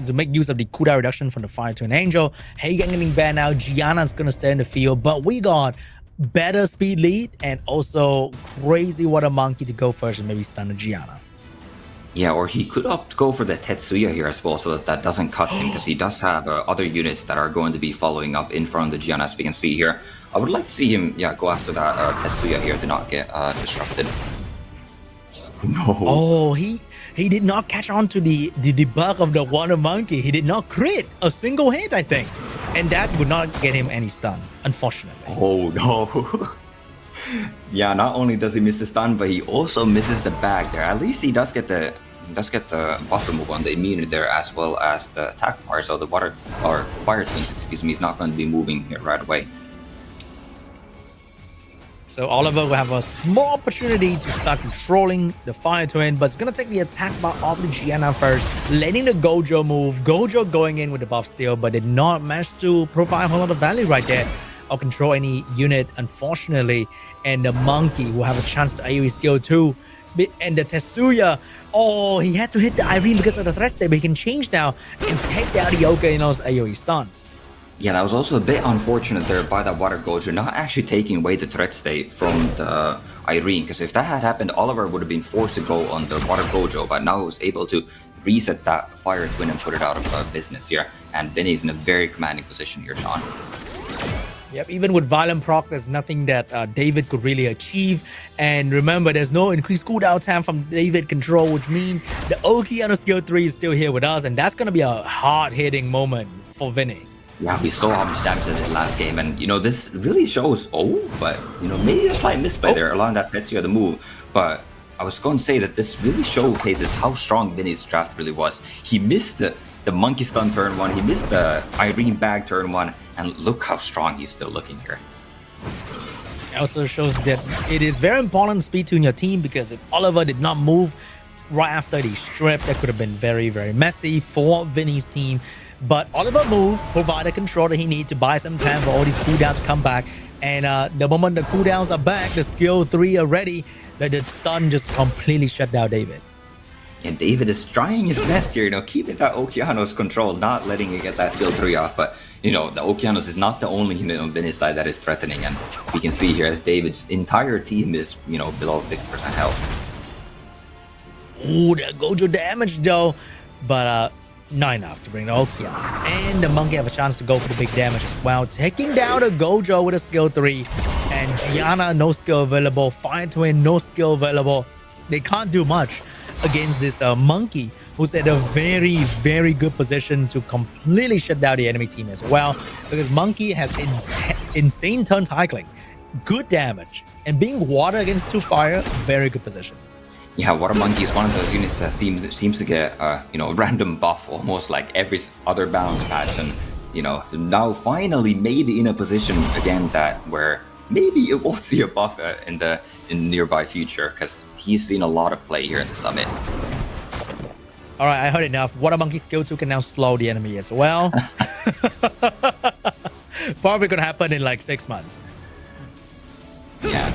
S3: to make use of the cooldown reduction from the Fire to an Angel. Hagang getting banned out. Gianna's going to stay in the field, but we got better speed lead and also crazy Water Monkey to go first and maybe stun the Gianna.
S2: Yeah, or he could opt to go for the Tetsuya here as well, so that doesn't cut him, because he does have other units that are going to be following up in front of the Gianna, as we can see here. I would like to see him, go after that Tetsuya here to not get disrupted. No.
S3: Oh, he did not catch on to the debug of the Water Monkey. He did not crit a single hit, I think. And that would not get him any stun, unfortunately.
S2: Oh, no. Yeah, not only does he miss the stun, but he also misses the bag there. At least he does get the buffer move on the immunity there, as well as the attack fire. So the fire teams, excuse me, is not going to be moving here right away.
S3: So Oliver will have a small opportunity to start controlling the Fire Twin, but it's going to take the attack bar off the Gianna first, letting the Gojo move. Gojo going in with the buff steal, but did not manage to provide a whole lot of value right there or control any unit, unfortunately. And the Monkey will have a chance to AoE skill too. And the Tetsuya, oh, he had to hit the Irene because of the threat state, but he can change now and take down the Okaino's AoE stun.
S2: Yeah, that was also a bit unfortunate there by that Water Gojo, not actually taking away the threat state from the Irene, because if that had happened, Oliver would have been forced to go on the Water Gojo, but now he was able to reset that Fire Twin and put it out of business here, and Vinny's in a very commanding position here, Sean.
S3: Yep, even with Violent Proc, there's nothing that David could really achieve. And remember, there's no increased cooldown time from David control, which means the Okeano skill 3 is still here with us, and that's going to be a hard-hitting moment for Vinny.
S2: Yeah, we saw how much damage it did last game, and this really shows, but maybe a slight misplay there, allowing that Tetsuya to move. But I was going to say that this really showcases how strong Vinny's draft really was. He missed the Monkey Stun turn 1, he missed the Irene Bag turn 1, and look how strong he's still looking here.
S3: It also shows that it is very important to speed tune your team, because if Oliver did not move right after the strip, that could have been very, very messy for Vinny's team. But Oliver moved, provided control that he needs to buy some time for all these cooldowns to come back. And the moment the cooldowns are back, the skill 3 are ready, the stun just completely shut down David.
S2: And David is trying his best here, keeping that Okeanos control, not letting it get that skill 3 off. But, the Okeanos is not the only unit on Vinny's side that is threatening. And we can see here as David's entire team is, below 50% health.
S3: Ooh, the Gojo damage though. But, not enough to bring the Okeanos. And the Monkey have a chance to go for the big damage as well, taking down the Gojo with a skill 3. And Gianna, no skill available. Fire Twin, no skill available. They can't do much against this Monkey, who's at a very, very good position to completely shut down the enemy team as well, because Monkey has insane turn cycling, good damage, and being water against 2 fire, very good position.
S2: Yeah, Water Monkey is one of those units that seems to get a random buff almost like every other balance patch, and now finally maybe in a position again where maybe it won't see a buff in the nearby future, because he's seen a lot of play here in the summit.
S3: All right, I heard enough. Water Monkey skill 2 can now slow the enemy as well. Probably gonna happen in like 6 months.
S2: Yeah,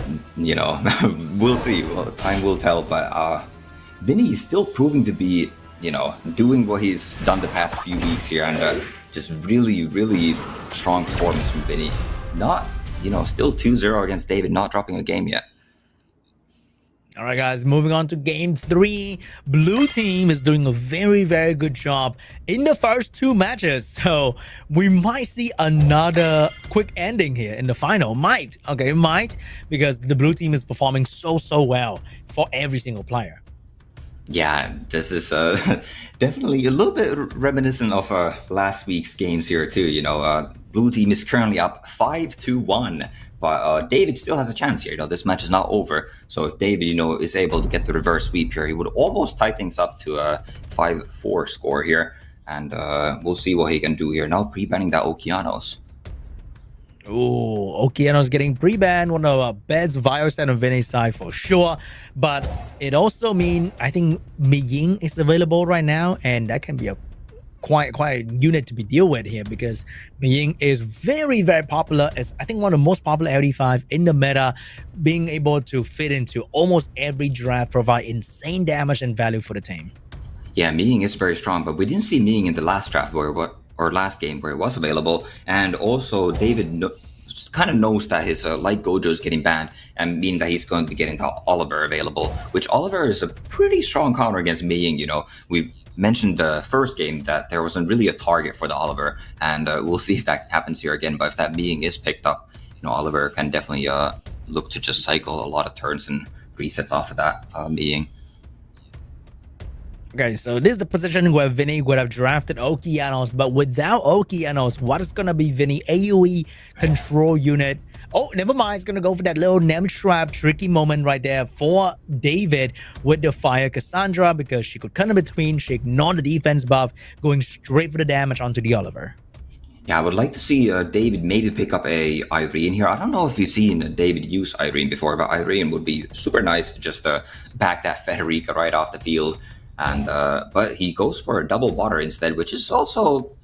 S2: we'll see. Well, time will tell. But Vinny is still proving to be, doing what he's done the past few weeks here, and just really, really strong performance from Vinny. Not, still 2-0 against David, not dropping a game yet.
S3: All right, guys, moving on to game 3. Blue team is doing a very, very good job in the first 2 matches. So we might see another quick ending here in the final. Might, because the blue team is performing so well for every single player.
S2: Yeah, this is definitely a little bit reminiscent of last week's games here too. Blue team is currently up 5-1, but David still has a chance here. This match is not over, so if David, is able to get the reverse sweep here, he would almost tie things up to a 5-4 score here, and we'll see what he can do here. Now pre-banning that Okeanos.
S3: Oh, Okeanos getting pre-banned, one of our best virus and Vinnie's side for sure. But it also means I think Miying is available right now, and that can be a quite a unit to be deal with here, because Miying is very popular. As I think one of the most popular LD5 in the meta, being able to fit into almost every draft, provide insane damage and value for the team.
S2: Yeah, Miying is very strong, but we didn't see Miying in the last draft or last game where it was available. And also David kind of knows that his light Gojo is getting banned, and meaning that he's going to be getting Oliver available, which Oliver is a pretty strong counter against Miying. We mentioned the first game that there wasn't really a target for the Oliver, and we'll see if that happens here again. But if that Miying is picked up, Oliver can definitely look to just cycle a lot of turns and resets off of that Miying.
S3: Okay, so this is the position where Vinnie would have drafted Okeanos, but without Okeanos, what is going to be Vinnie? AoE control unit. Oh, never mind. It's going to go for that little Nem Trap tricky moment right there for David with the Fire Cassandra, because she could cut in between. She ignored the defense buff, going straight for the damage onto the Oliver.
S2: Yeah, I would like to see David maybe pick up a Irene here. I don't know if you've seen David use Irene before, but Irene would be super nice to just back that Federica right off the field. And but he goes for a double water instead, which is also,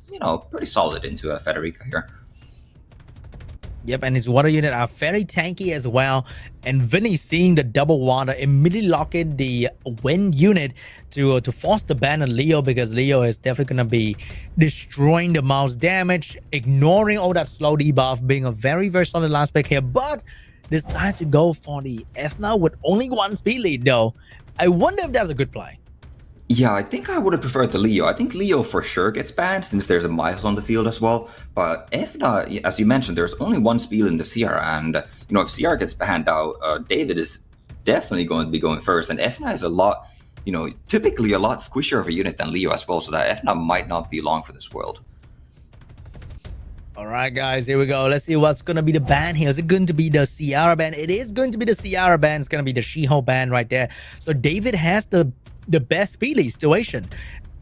S2: pretty solid into a Federica here.
S3: Yep, and his water unit are very tanky as well. And Vinnie, seeing the double water, immediately lock in the wind unit to force the ban on Leo, because Leo is definitely going to be destroying the mouse damage, ignoring all that slow debuff, being a very solid last pick here. But decide to go for the Ethna with only 1 speed lead though. I wonder if that's a good play.
S2: Yeah, I think I would have preferred the Leo. I think Leo for sure gets banned since there's a Miles on the field as well. But Efna, as you mentioned, there's only 1 speed in the CR. And, if CR gets banned out, David is definitely going to be going first. And Efna is a lot, typically a lot squishier of a unit than Leo as well. So that Efna might not be long for this world.
S3: All right, guys, here we go. Let's see what's going to be the ban here. Is it going to be the Ciara ban? It is going to be the Ciara ban. It's going to be the She-Hulk ban right there. So David has the best speed lead situation.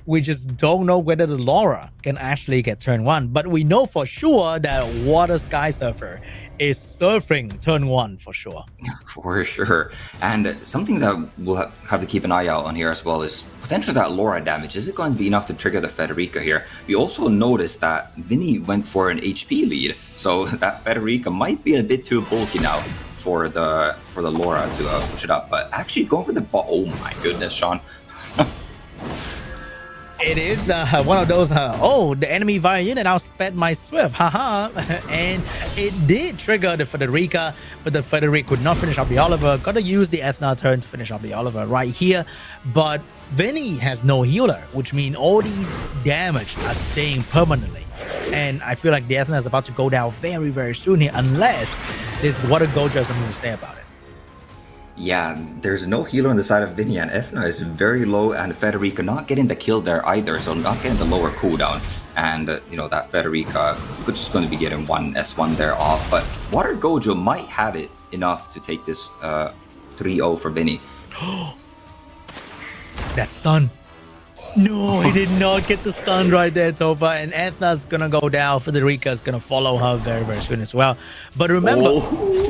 S3: We just don't know whether the Laura can actually get turn 1, but we know for sure that Water Sky Surfer is surfing turn 1 for sure.
S2: For sure. And something that we'll have to keep an eye out on here as well is potentially that Laura damage. Is it going to be enough to trigger the Federica here? We also noticed that Vinnie went for an HP lead, so that Federica might be a bit too bulky now for the Laura to push it up. But actually going for the oh my goodness, Sean.
S3: It is the one of those the enemy via unit outsped my Swift, haha. And it did trigger the Federica, but the Federica could not finish off the Oliver. Gotta use the Ethna turn to finish off the Oliver right here. But Vinnie has no healer, which means all these damage are staying permanently. And I feel like the Ethna is about to go down very soon here, unless this Water Gojo has something to say about it.
S2: Yeah, there's no healer on the side of Vinnie, and Efna is very low, and Federica not getting the kill there either, so not getting the lower cooldown. And, that Federica just going to be getting 1 S1 there off, but Water Gojo might have it enough to take this 3-0 for Vinnie.
S3: That stun. No, he did not get the stun right there, Topa. And Ethna's gonna go down. Federica's gonna follow her very soon as well. But remember,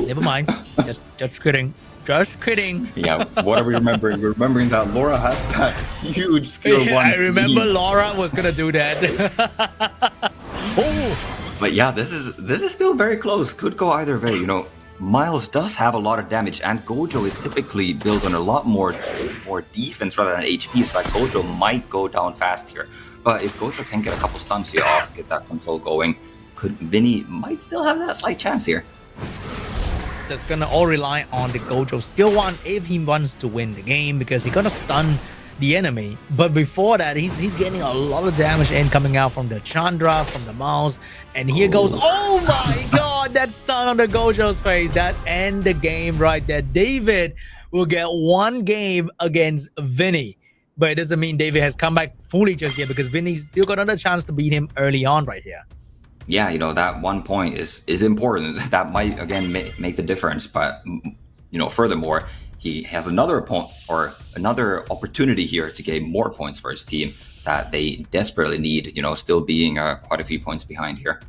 S3: never mind. Just kidding. Just kidding.
S2: Yeah, what are we remembering? We're remembering that Laura has that huge skill 1
S3: I remember Laura was gonna do that.
S2: But yeah, this is still very close. Could go either way. Miles does have a lot of damage, and Gojo is typically built on a lot more defense rather than HP, so that Gojo might go down fast here. But if Gojo can get a couple stuns here off, get that control going, Vinnie might still have that slight chance here.
S3: that's gonna all rely on the Gojo skill one if he wants to win the game, because he's gonna stun the enemy. But before that, he's getting a lot of damage in coming out from the Chandra, from the mouse. And here goes, oh my god, that stun on the Gojo's face. That end the game right there. David will get one game against Vinnie. But it doesn't mean David has come back fully just yet, because Vinny's still got another chance to beat him early on right here.
S2: Yeah, you know, that 1 point is important. That might, again, make the difference. But, you know, furthermore, he has another opponent or another opportunity here to gain more points for his team that they desperately need, you know, still being quite a few points behind here.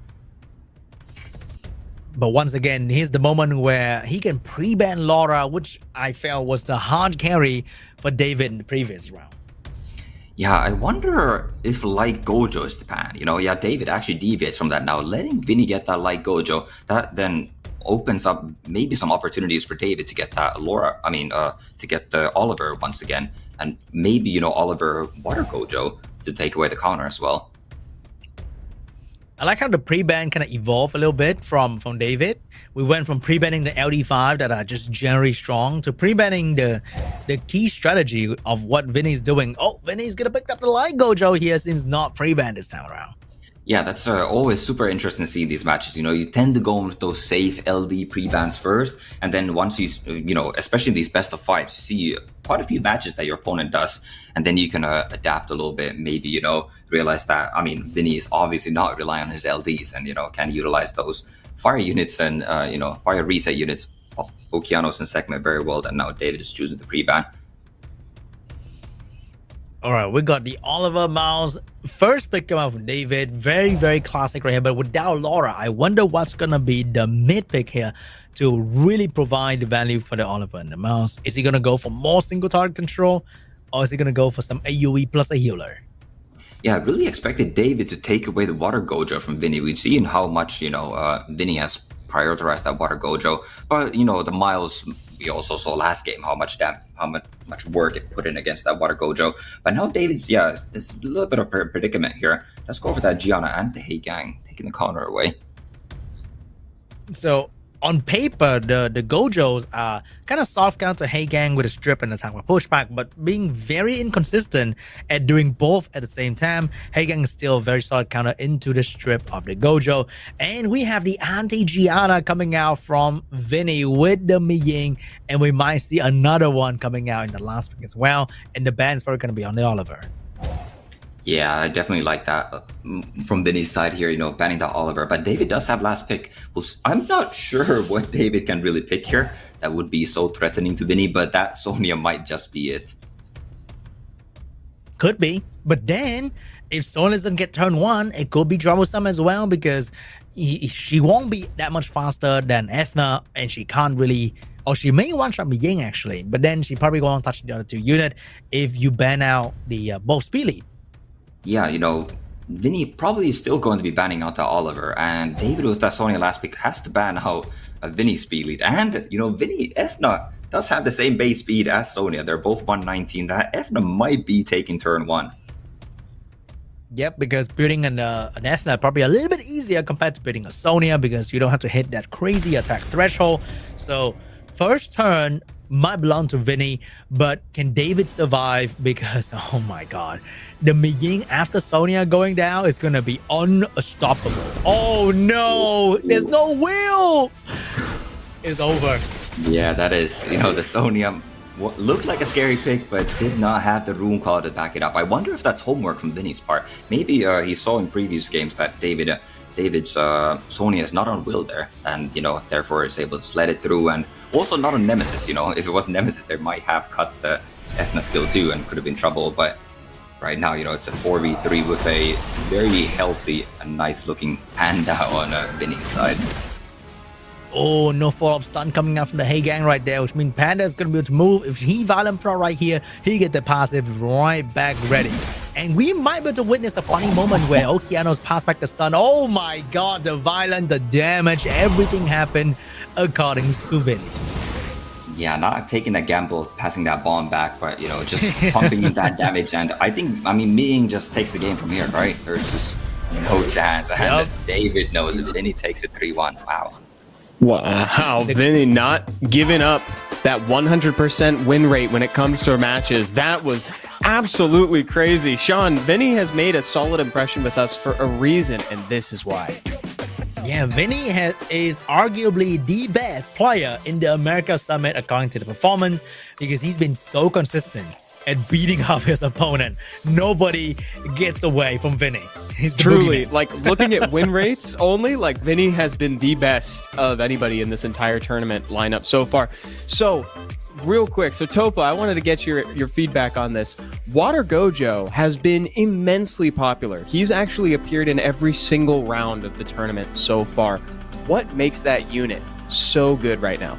S3: But once again, here's the moment where he can pre-ban Laura, which I felt was the hard carry for David in the previous round.
S2: Yeah, I wonder if Light Gojo is the ban. You know, yeah, David actually deviates from that now. Letting Vinnie get that Light Gojo, that then opens up maybe some opportunities for David to get that Laura, to get the Oliver once again. And maybe, you know, Oliver Water Gojo to take away the counter as well.
S3: I like how the pre-ban kind of evolved a little bit from David. We went from pre-banning the LD5 that are just generally strong to pre-banning the key strategy of what Vinny's doing. Oh, Vinny's gonna pick up the Light Gojo here since not pre-banned this time around.
S2: Yeah, that's always super interesting to see these matches. You know, you tend to go with those safe LD pre-bans first, and then once you know, especially these best of fives, you see quite a few matches that your opponent does, and then you can adapt a little bit. Maybe, you know, realize that, Vinny is obviously not relying on his LDs, and, you know, can utilize those fire units and, you know, fire reset units, Okeanos and Segment very well, that now David is choosing the pre-ban.
S3: All right, we got the Oliver Mouse. First pick come out from David. Very, very classic right here. But without Laura, I wonder what's going to be the mid pick here to really provide the value for the Oliver and the Mouse. Is he going to go for more single target control? Or is he going to go for some AoE plus a healer?
S2: Yeah, I really expected David to take away the Water Gojo from Vinny. We've seen how much, you know, Vinny has prioritized that Water Gojo. But, you know, the Miles, we also saw last game how much work it put in against that Water Gojo. But now David's, it's a little bit of a predicament here. Let's go for that Gianna and the Hey Gang, taking the counter away.
S3: So on paper, the Gojos are kind of soft counter Hey Gang with a strip and attack with pushback, but being very inconsistent at doing both at the same time. Hey Gang is still a very solid counter into the strip of the Gojo. And we have the anti-Gianna coming out from Vinny with the Miying, and we might see another one coming out in the last pick as well. And the ban is probably going to be on the Oliver.
S2: Yeah, I definitely like that from Vinny's side here, you know, banning that Oliver. But David does have last pick. I'm not sure what David can really pick here. That would be so threatening to Vinny, but that Sonya might just be it.
S3: Could be. But then, if Sonya doesn't get turn one, it could be troublesome as well, because she won't be that much faster than Ethna, and she can't really... Or she may one-shot Miying, actually. But then she probably won't touch the other two unit if you ban out the both speed lead.
S2: Yeah, you know, Vinny probably is still going to be banning out the Oliver, and David with that Sonya last pick has to ban out a Vinny speed lead. And, you know, Vinny, Ethna does have the same base speed as Sonya. They're both 119. That Ethna might be taking turn one.
S3: Yep, because building an Ethna probably a little bit easier compared to building a Sonya, because you don't have to hit that crazy attack threshold. So first turn might belong to Vinny, but can David survive? Because, oh my god, the Miying after Sonya going down is going to be unstoppable. Oh no, there's no will. It's over.
S2: Yeah, that is, you know, the Sonya looked like a scary pick, but did not have the room call to back it up. I wonder if that's homework from Vinny's part. Maybe he saw in previous games that David's Sonya is not on will there, and, you know, therefore is able to sled it through, and also not on Nemesis. You know, if it was Nemesis, they might have cut the Ethna skill too and could have been trouble. But right now, you know, it's a 4v3 with a very healthy and nice looking Panda on Vinny's side.
S3: Oh, no follow-up stun coming out from the Hey Gang right there, which means Panda is going to be able to move. If he Violent Pro right here, he get the passive right back ready. And we might be able to witness a funny moment where Okeanos pass back the stun. Oh my god, the violence, the damage, everything happened according to Vinny.
S2: Yeah, not taking that gamble, passing that bomb back, but, you know, just pumping in that damage. And I mean, Miying just takes the game from here, right? There's just no chance. And David knows it, and he takes it 3-1. Wow.
S1: Wow, Vinnie not giving up that 100% win rate when it comes to matches. That was absolutely crazy. Sean, Vinnie has made a solid impression with us for a reason, and this is why.
S3: Yeah, Vinnie is arguably the best player in the America Summit according to the performance because he's been so consistent at beating up his opponent. Nobody gets away from Vinnie. He's
S1: truly like looking at win rates only, like Vinnie has been the best of anybody in this entire tournament lineup so far. So real quick, so Topa, I wanted to get your feedback on this. Water Gojo has been immensely popular. He's actually appeared in every single round of the tournament so far. What makes that unit so good right now?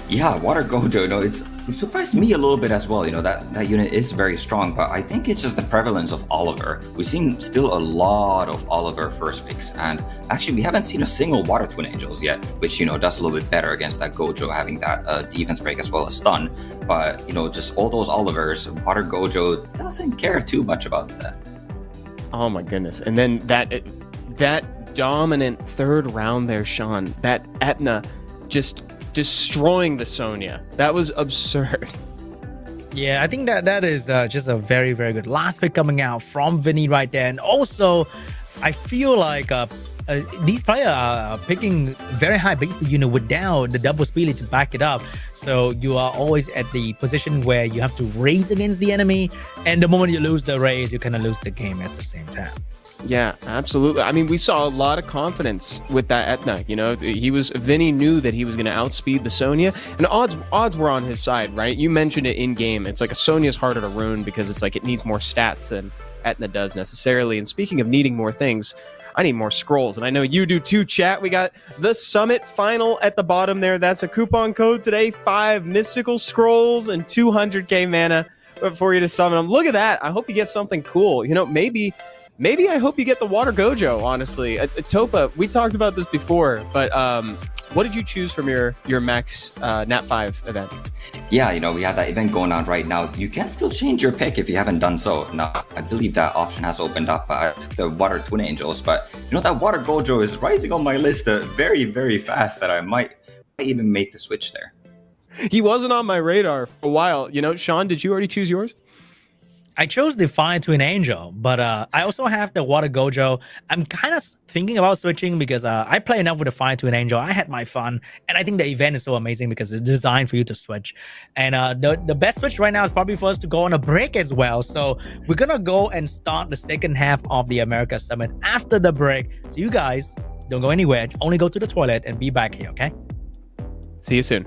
S2: Yeah, Water Gojo, it surprised me a little bit as well. That unit is very strong, but I think it's just the prevalence of Oliver. We've seen still a lot of Oliver first picks, and actually we haven't seen a single Water Twin Angels yet, which, does a little bit better against that Gojo having that defense break as well as stun. But, just all those Olivers, Water Gojo doesn't care too much about that.
S1: Oh my goodness. And then that dominant third round there, Sean, that Etna just destroying the Sonya. That was absurd.
S3: Yeah, I think that is just a very, very good last pick coming out from Vinnie right there. And also, I feel like these players are picking very high base speed unit without the double speed to back it up. So you are always at the position where you have to race against the enemy. And the moment you lose the race, you kind of lose the game at the same time.
S1: Yeah, absolutely. I mean, we saw a lot of confidence with that Etna. Vinnie knew that he was going to outspeed the Sonya, and odds were on his side, right? You mentioned it in game. It's like a Sonya's harder to ruin because it's like it needs more stats than Etna does necessarily. And speaking of needing more things, I need more scrolls, and I know you do too, chat. We got the Summit Final at the bottom there. That's a coupon code today. 5 mystical scrolls and 200k mana for you to summon them. Look at that. I hope you get something cool. Maybe I hope you get the Water Gojo, honestly. Topa, we talked about this before, but what did you choose from your max Nat 5 event?
S2: Yeah, we have that event going on right now. You can still change your pick if you haven't done so. Now, I believe that option has opened up. I took the Water Twin Angels, but that Water Gojo is rising on my list very, very fast that I might even make the switch there.
S1: He wasn't on my radar for a while. Sean, did you already choose yours?
S3: I chose the Fire Twin Angel, but I also have the Water Gojo. I'm kind of thinking about switching because I play enough with the Fire Twin Angel. I had my fun, and I think the event is so amazing because it's designed for you to switch. And the best switch right now is probably for us to go on a break as well. So we're going to go and start the second half of the America Summit after the break. So you guys don't go anywhere. Only go to the toilet and be back here, okay?
S1: See you soon.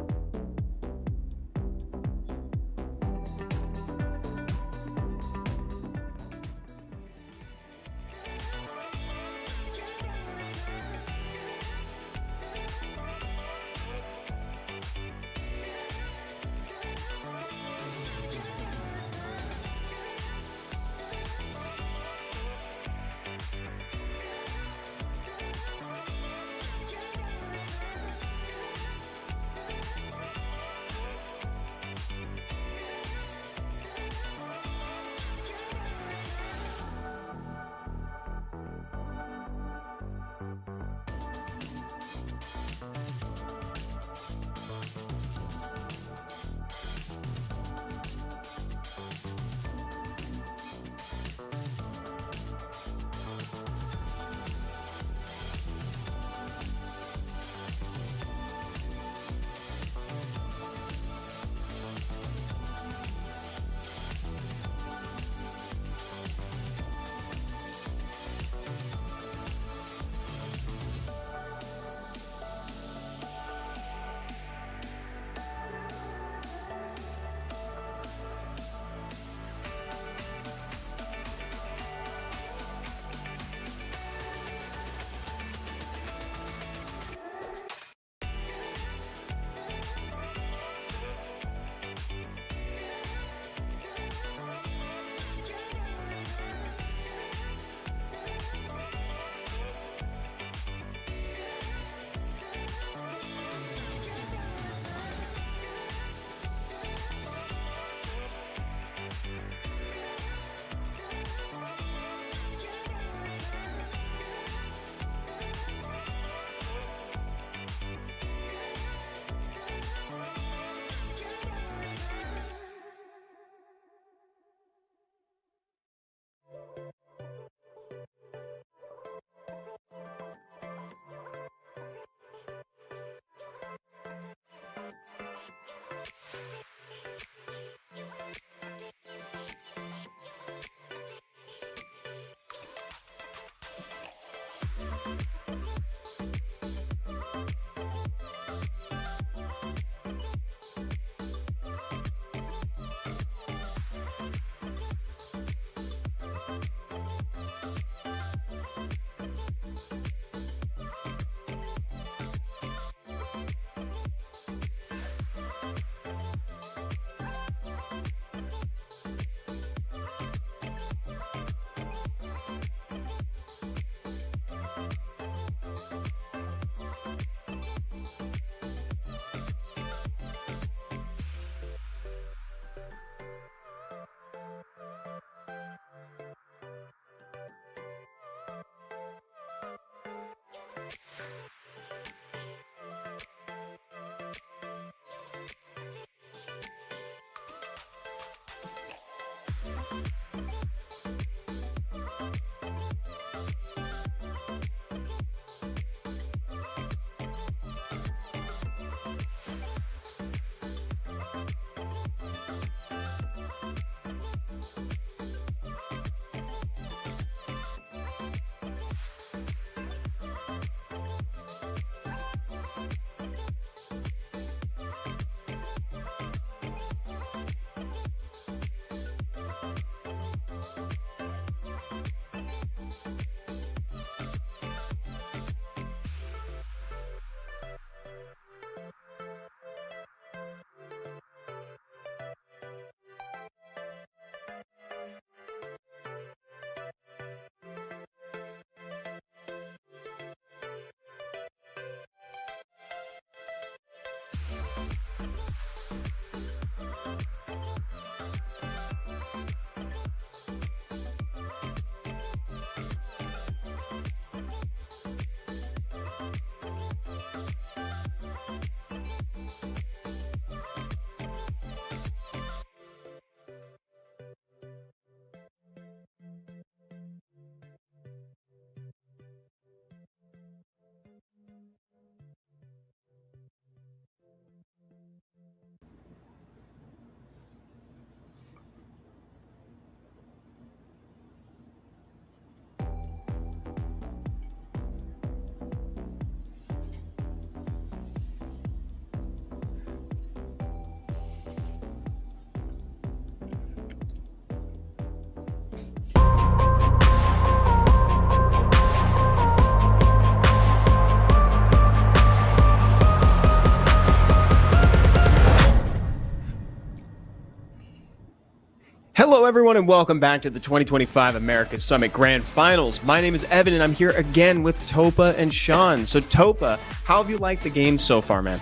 S1: Hello, everyone, and welcome back to the 2025 America's Summit Grand Finals. My name is Evan, and I'm here again with Topa and Sean. So, Topa, how have you liked the game so far, man?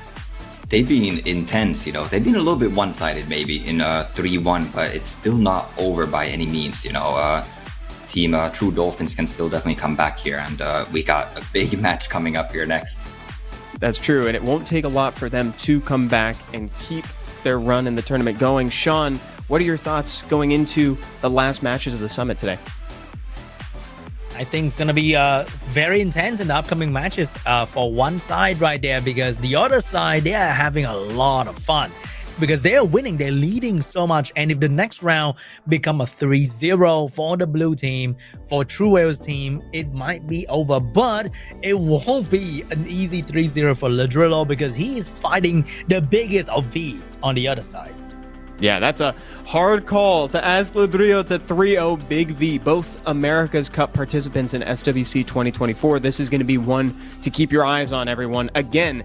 S2: They've been intense, you know. They've been a little bit one-sided, maybe, in 3-1, but it's still not over by any means, you know. Team True Dolphins can still definitely come back here, and we got a big match coming up here next.
S1: That's true, and it won't take a lot for them to come back and keep their run in the tournament going. Sean, what are your thoughts going into the last matches of the Summit today?
S3: I think it's going to be very intense in the upcoming matches for one side right there, because the other side, they are having a lot of fun because they are winning. They're leading so much. And if the next round become a 3-0 for the blue team, for True Whale's team, it might be over. But it won't be an easy 3-0 for Ladrillo because he is fighting the biggest of V on the other side.
S1: Yeah, that's a hard call to ask Ladrillo to 3-0 Big V, both America's Cup participants in SWC 2024. This is going to be one to keep your eyes on, everyone. Again,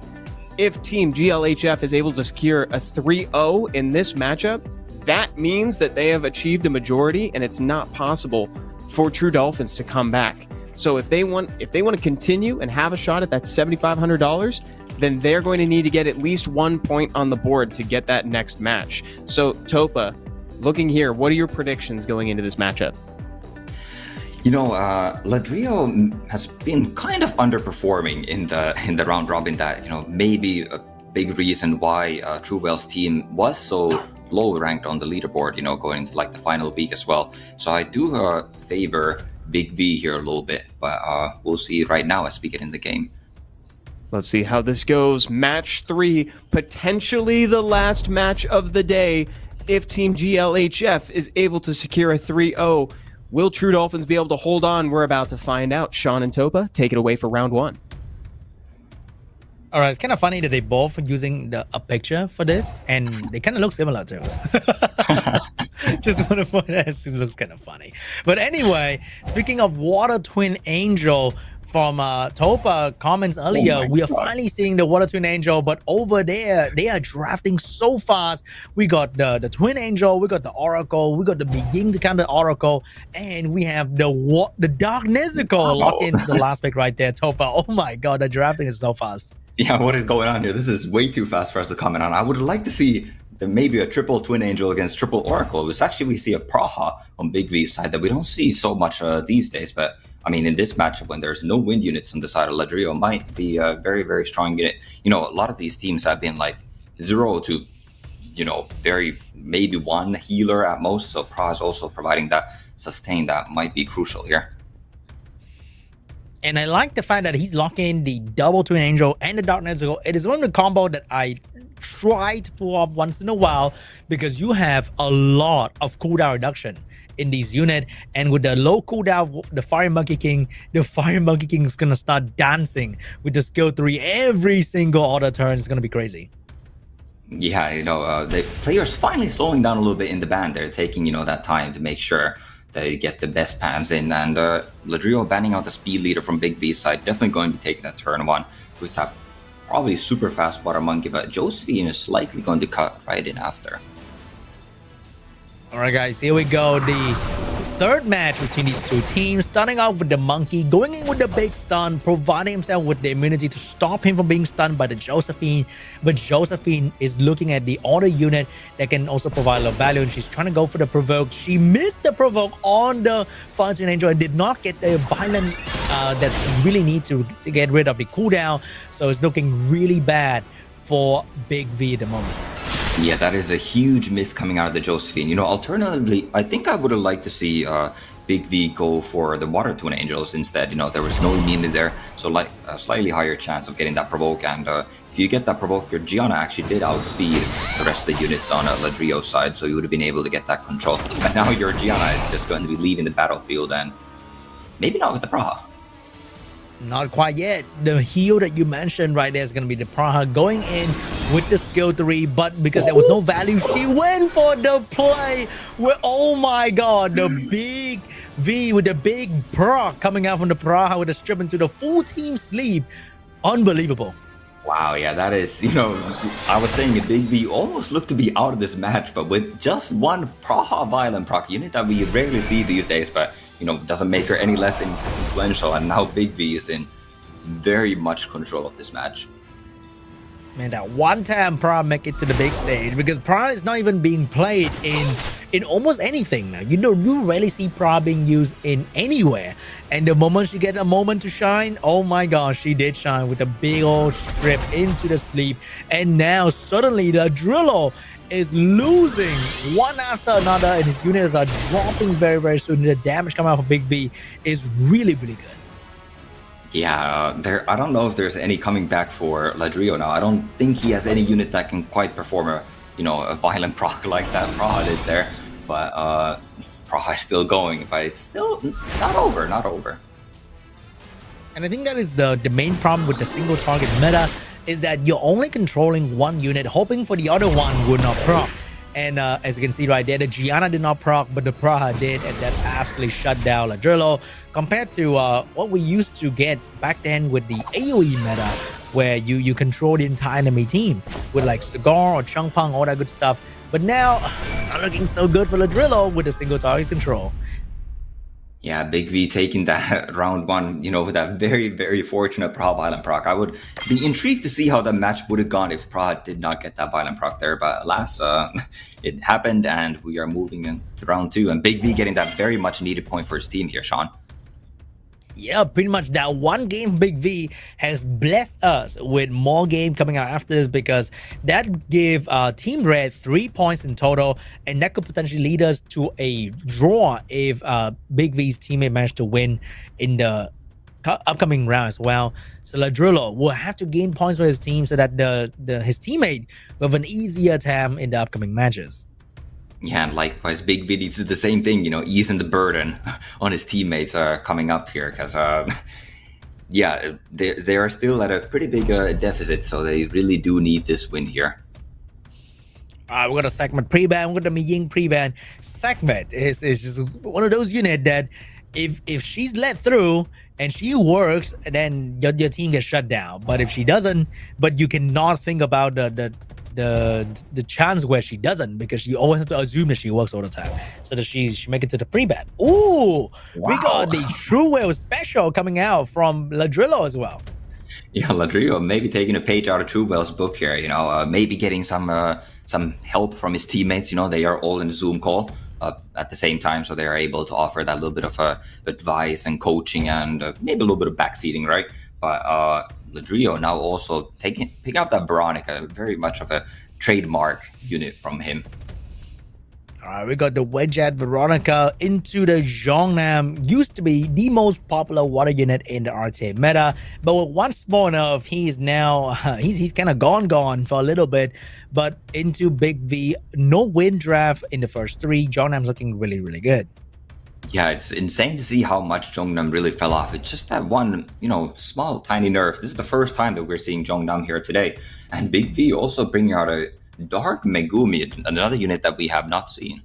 S1: if Team GLHF is able to secure a 3-0 in this matchup, that means that they have achieved a majority, and it's not possible for True Dolphins to come back. So if they want to continue and have a shot at that $7,500, then they're going to need to get at least 1 point on the board to get that next match. So, Topa, looking here, what are your predictions going into this matchup?
S2: You know, Ladrillo has been kind of underperforming in the round robin. That, you know, maybe a big reason why True Whale's team was so low ranked on the leaderboard, you know, going into like the final week as well. So I do favor Big V here a little bit, but we'll see right now as we get in the game.
S1: Let's see how this goes. Match 3, potentially the last match of the day. If Team GLHF is able to secure a 3-0, will True Dolphins be able to hold on? We're about to find out. Sean and Topa, take it away for round 1.
S3: All right, it's kind of funny that they both are using a picture for this, and they kind of look similar to us. Just want to point out, it looks kind of funny. But anyway, speaking of Water Twin Angel, from Topa comments earlier, we are finally seeing the Water Twin Angel, but over there, they are drafting so fast. We got the Twin Angel, we got the Oracle, we got the Begin to counter Oracle, and we have the Dark Nezuko locked in the last pick right there, Topa. Oh my god, the drafting is so fast.
S2: Yeah, what is going on here? This is way too fast for us to comment on. I would like to see maybe a triple Twin Angel against triple Oracle. It's actually, we see a Praha on Big V's side that we don't see so much these days, but I mean, in this matchup, when there's no wind units on the side of Ladrillo, might be a very, very strong unit. You know, a lot of these teams have been like 0 to, you know, very maybe one healer at most. So Pra is also providing that sustain that might be crucial here.
S3: And I like the fact that he's locking in the double Twin Angel and the Dark Nezuko. It is one of the combo that I try to pull off once in a while, because you have a lot of cooldown reduction in these unit, and with the low cooldown, the Fire Monkey King is gonna start dancing with the skill 3 every single other turn. It's gonna be crazy.
S2: Yeah, you know, the players finally slowing down a little bit in the ban. They're taking, you know, that time to make sure they get the best pans in, and Ladrillo banning out the speed leader from Big V's side, definitely going to be taking that turn 1 with that probably super fast water monkey, but Josephine is likely going to cut right in after.
S3: All right, guys, here we go. The third match between these two teams, starting off with the monkey, going in with the big stun, providing himself with the immunity to stop him from being stunned by the Josephine. But Josephine is looking at the other unit that can also provide a lot of value, and she's trying to go for the provoke. She missed the provoke on the Fire Twin Angel and did not get the violent that she really need to get rid of the cooldown. So it's looking really bad for Big V at the moment.
S2: Yeah, that is a huge miss coming out of the Josephine. You know, alternatively, I think I would have liked to see Big V go for the Water Twin Angels instead. You know, there was no immunity there, so like a slightly higher chance of getting that provoke. And if you get that provoke, your Gianna actually did outspeed the rest of the units on Ladrillo's side, so you would have been able to get that control. But now your Gianna is just going to be leaving the battlefield, and maybe not with the Praha.
S3: Not quite yet. The heal that you mentioned right there is going to be the Praha going in with the skill 3, but because there was no value, she went for the play where, oh my god, the big V with the big proc coming out from the Praha with a strip into the full team sleep. Unbelievable.
S2: Wow, yeah, that is, you know, I was saying Big V almost looked to be out of this match, but with just one Praha Violent proc unit that we rarely see these days, but you know, doesn't make her any less influential, and now Big V is in very much control of this match.
S3: Man, that one time Pra make it to the big stage, because Pra is not even being played in almost anything now. You know, you rarely see Pra being used in anywhere. And the moment she gets a moment to shine, oh my gosh, she did shine with a big old strip into the sleep. And now suddenly the Ladrillo is losing one after another, and his units are dropping very, very soon. The damage coming out of Big V is really, really good.
S2: Yeah, I don't know if there's any coming back for Ladrillo now. I don't think he has any unit that can quite perform a violent proc like that Praha did there. But Praha is still going, but it's still not over.
S3: And I think that is the main problem with the single target meta, is that you're only controlling one unit, hoping for the other one would not proc. And as you can see right there, the Gianna did not proc, but the Praha did, and that absolutely shut down Ladrillo. Compared to what we used to get back then with the AoE meta, where you control the entire enemy team with like Cigar or Changpang, all that good stuff. But now, not looking so good for Ladrillo with a single target control.
S2: Yeah, Big V taking that round 1, you know, with that very, very fortunate Praha Violent proc. I would be intrigued to see how the match would have gone if Praha did not get that Violent proc there. But alas, it happened, and we are moving into round 2. And Big V getting that very much needed point for his team here, Sean.
S3: Yeah, pretty much that one game Big V has blessed us with more game coming out after this, because that gave Team Red 3 points in total, and that could potentially lead us to a draw if Big V's teammate managed to win in the upcoming round as well. So Ladrillo will have to gain points for his team so that his teammate will have an easier time in the upcoming matches.
S2: Yeah, and likewise, Big V needs to do the same thing, you know, easing the burden on his teammates coming up here, because, yeah, they are still at a pretty big deficit, so they really do need this win here.
S3: We got a segment pre-ban, we got the Miying pre-ban. Segment is just one of those units that if she's let through and she works, then your team gets shut down. But if she doesn't, but you cannot think about the chance where she doesn't, because you always have to assume that she works all the time, so that she make it to the pre-ban. Ooh, wow. We got the True Will special coming out from Ladrillo as well.
S2: Yeah, Ladrillo maybe taking a page out of True Will's book here, you know, maybe getting some help from his teammates. You know, they are all in a Zoom call, at the same time, so they're able to offer that little bit of advice and coaching and maybe a little bit of backseating, right? But Ladrillo now also picking up that Veronica, very much of a trademark unit from him.
S3: All right, we got the Wedgeat Veronica into the Zhongnam. Used to be the most popular water unit in the RTA meta, but with one small enough, he is now he's kind of gone for a little bit. But into Big V, no win draft in the first 3. Zhongnam's looking really, really good.
S2: Yeah, it's insane to see how much Zhongnam really fell off. It's just that one, small, tiny nerf. This is the first time that we're seeing Zhongnam here today. And Big V also bringing out a Dark Megumi, another unit that we have not seen.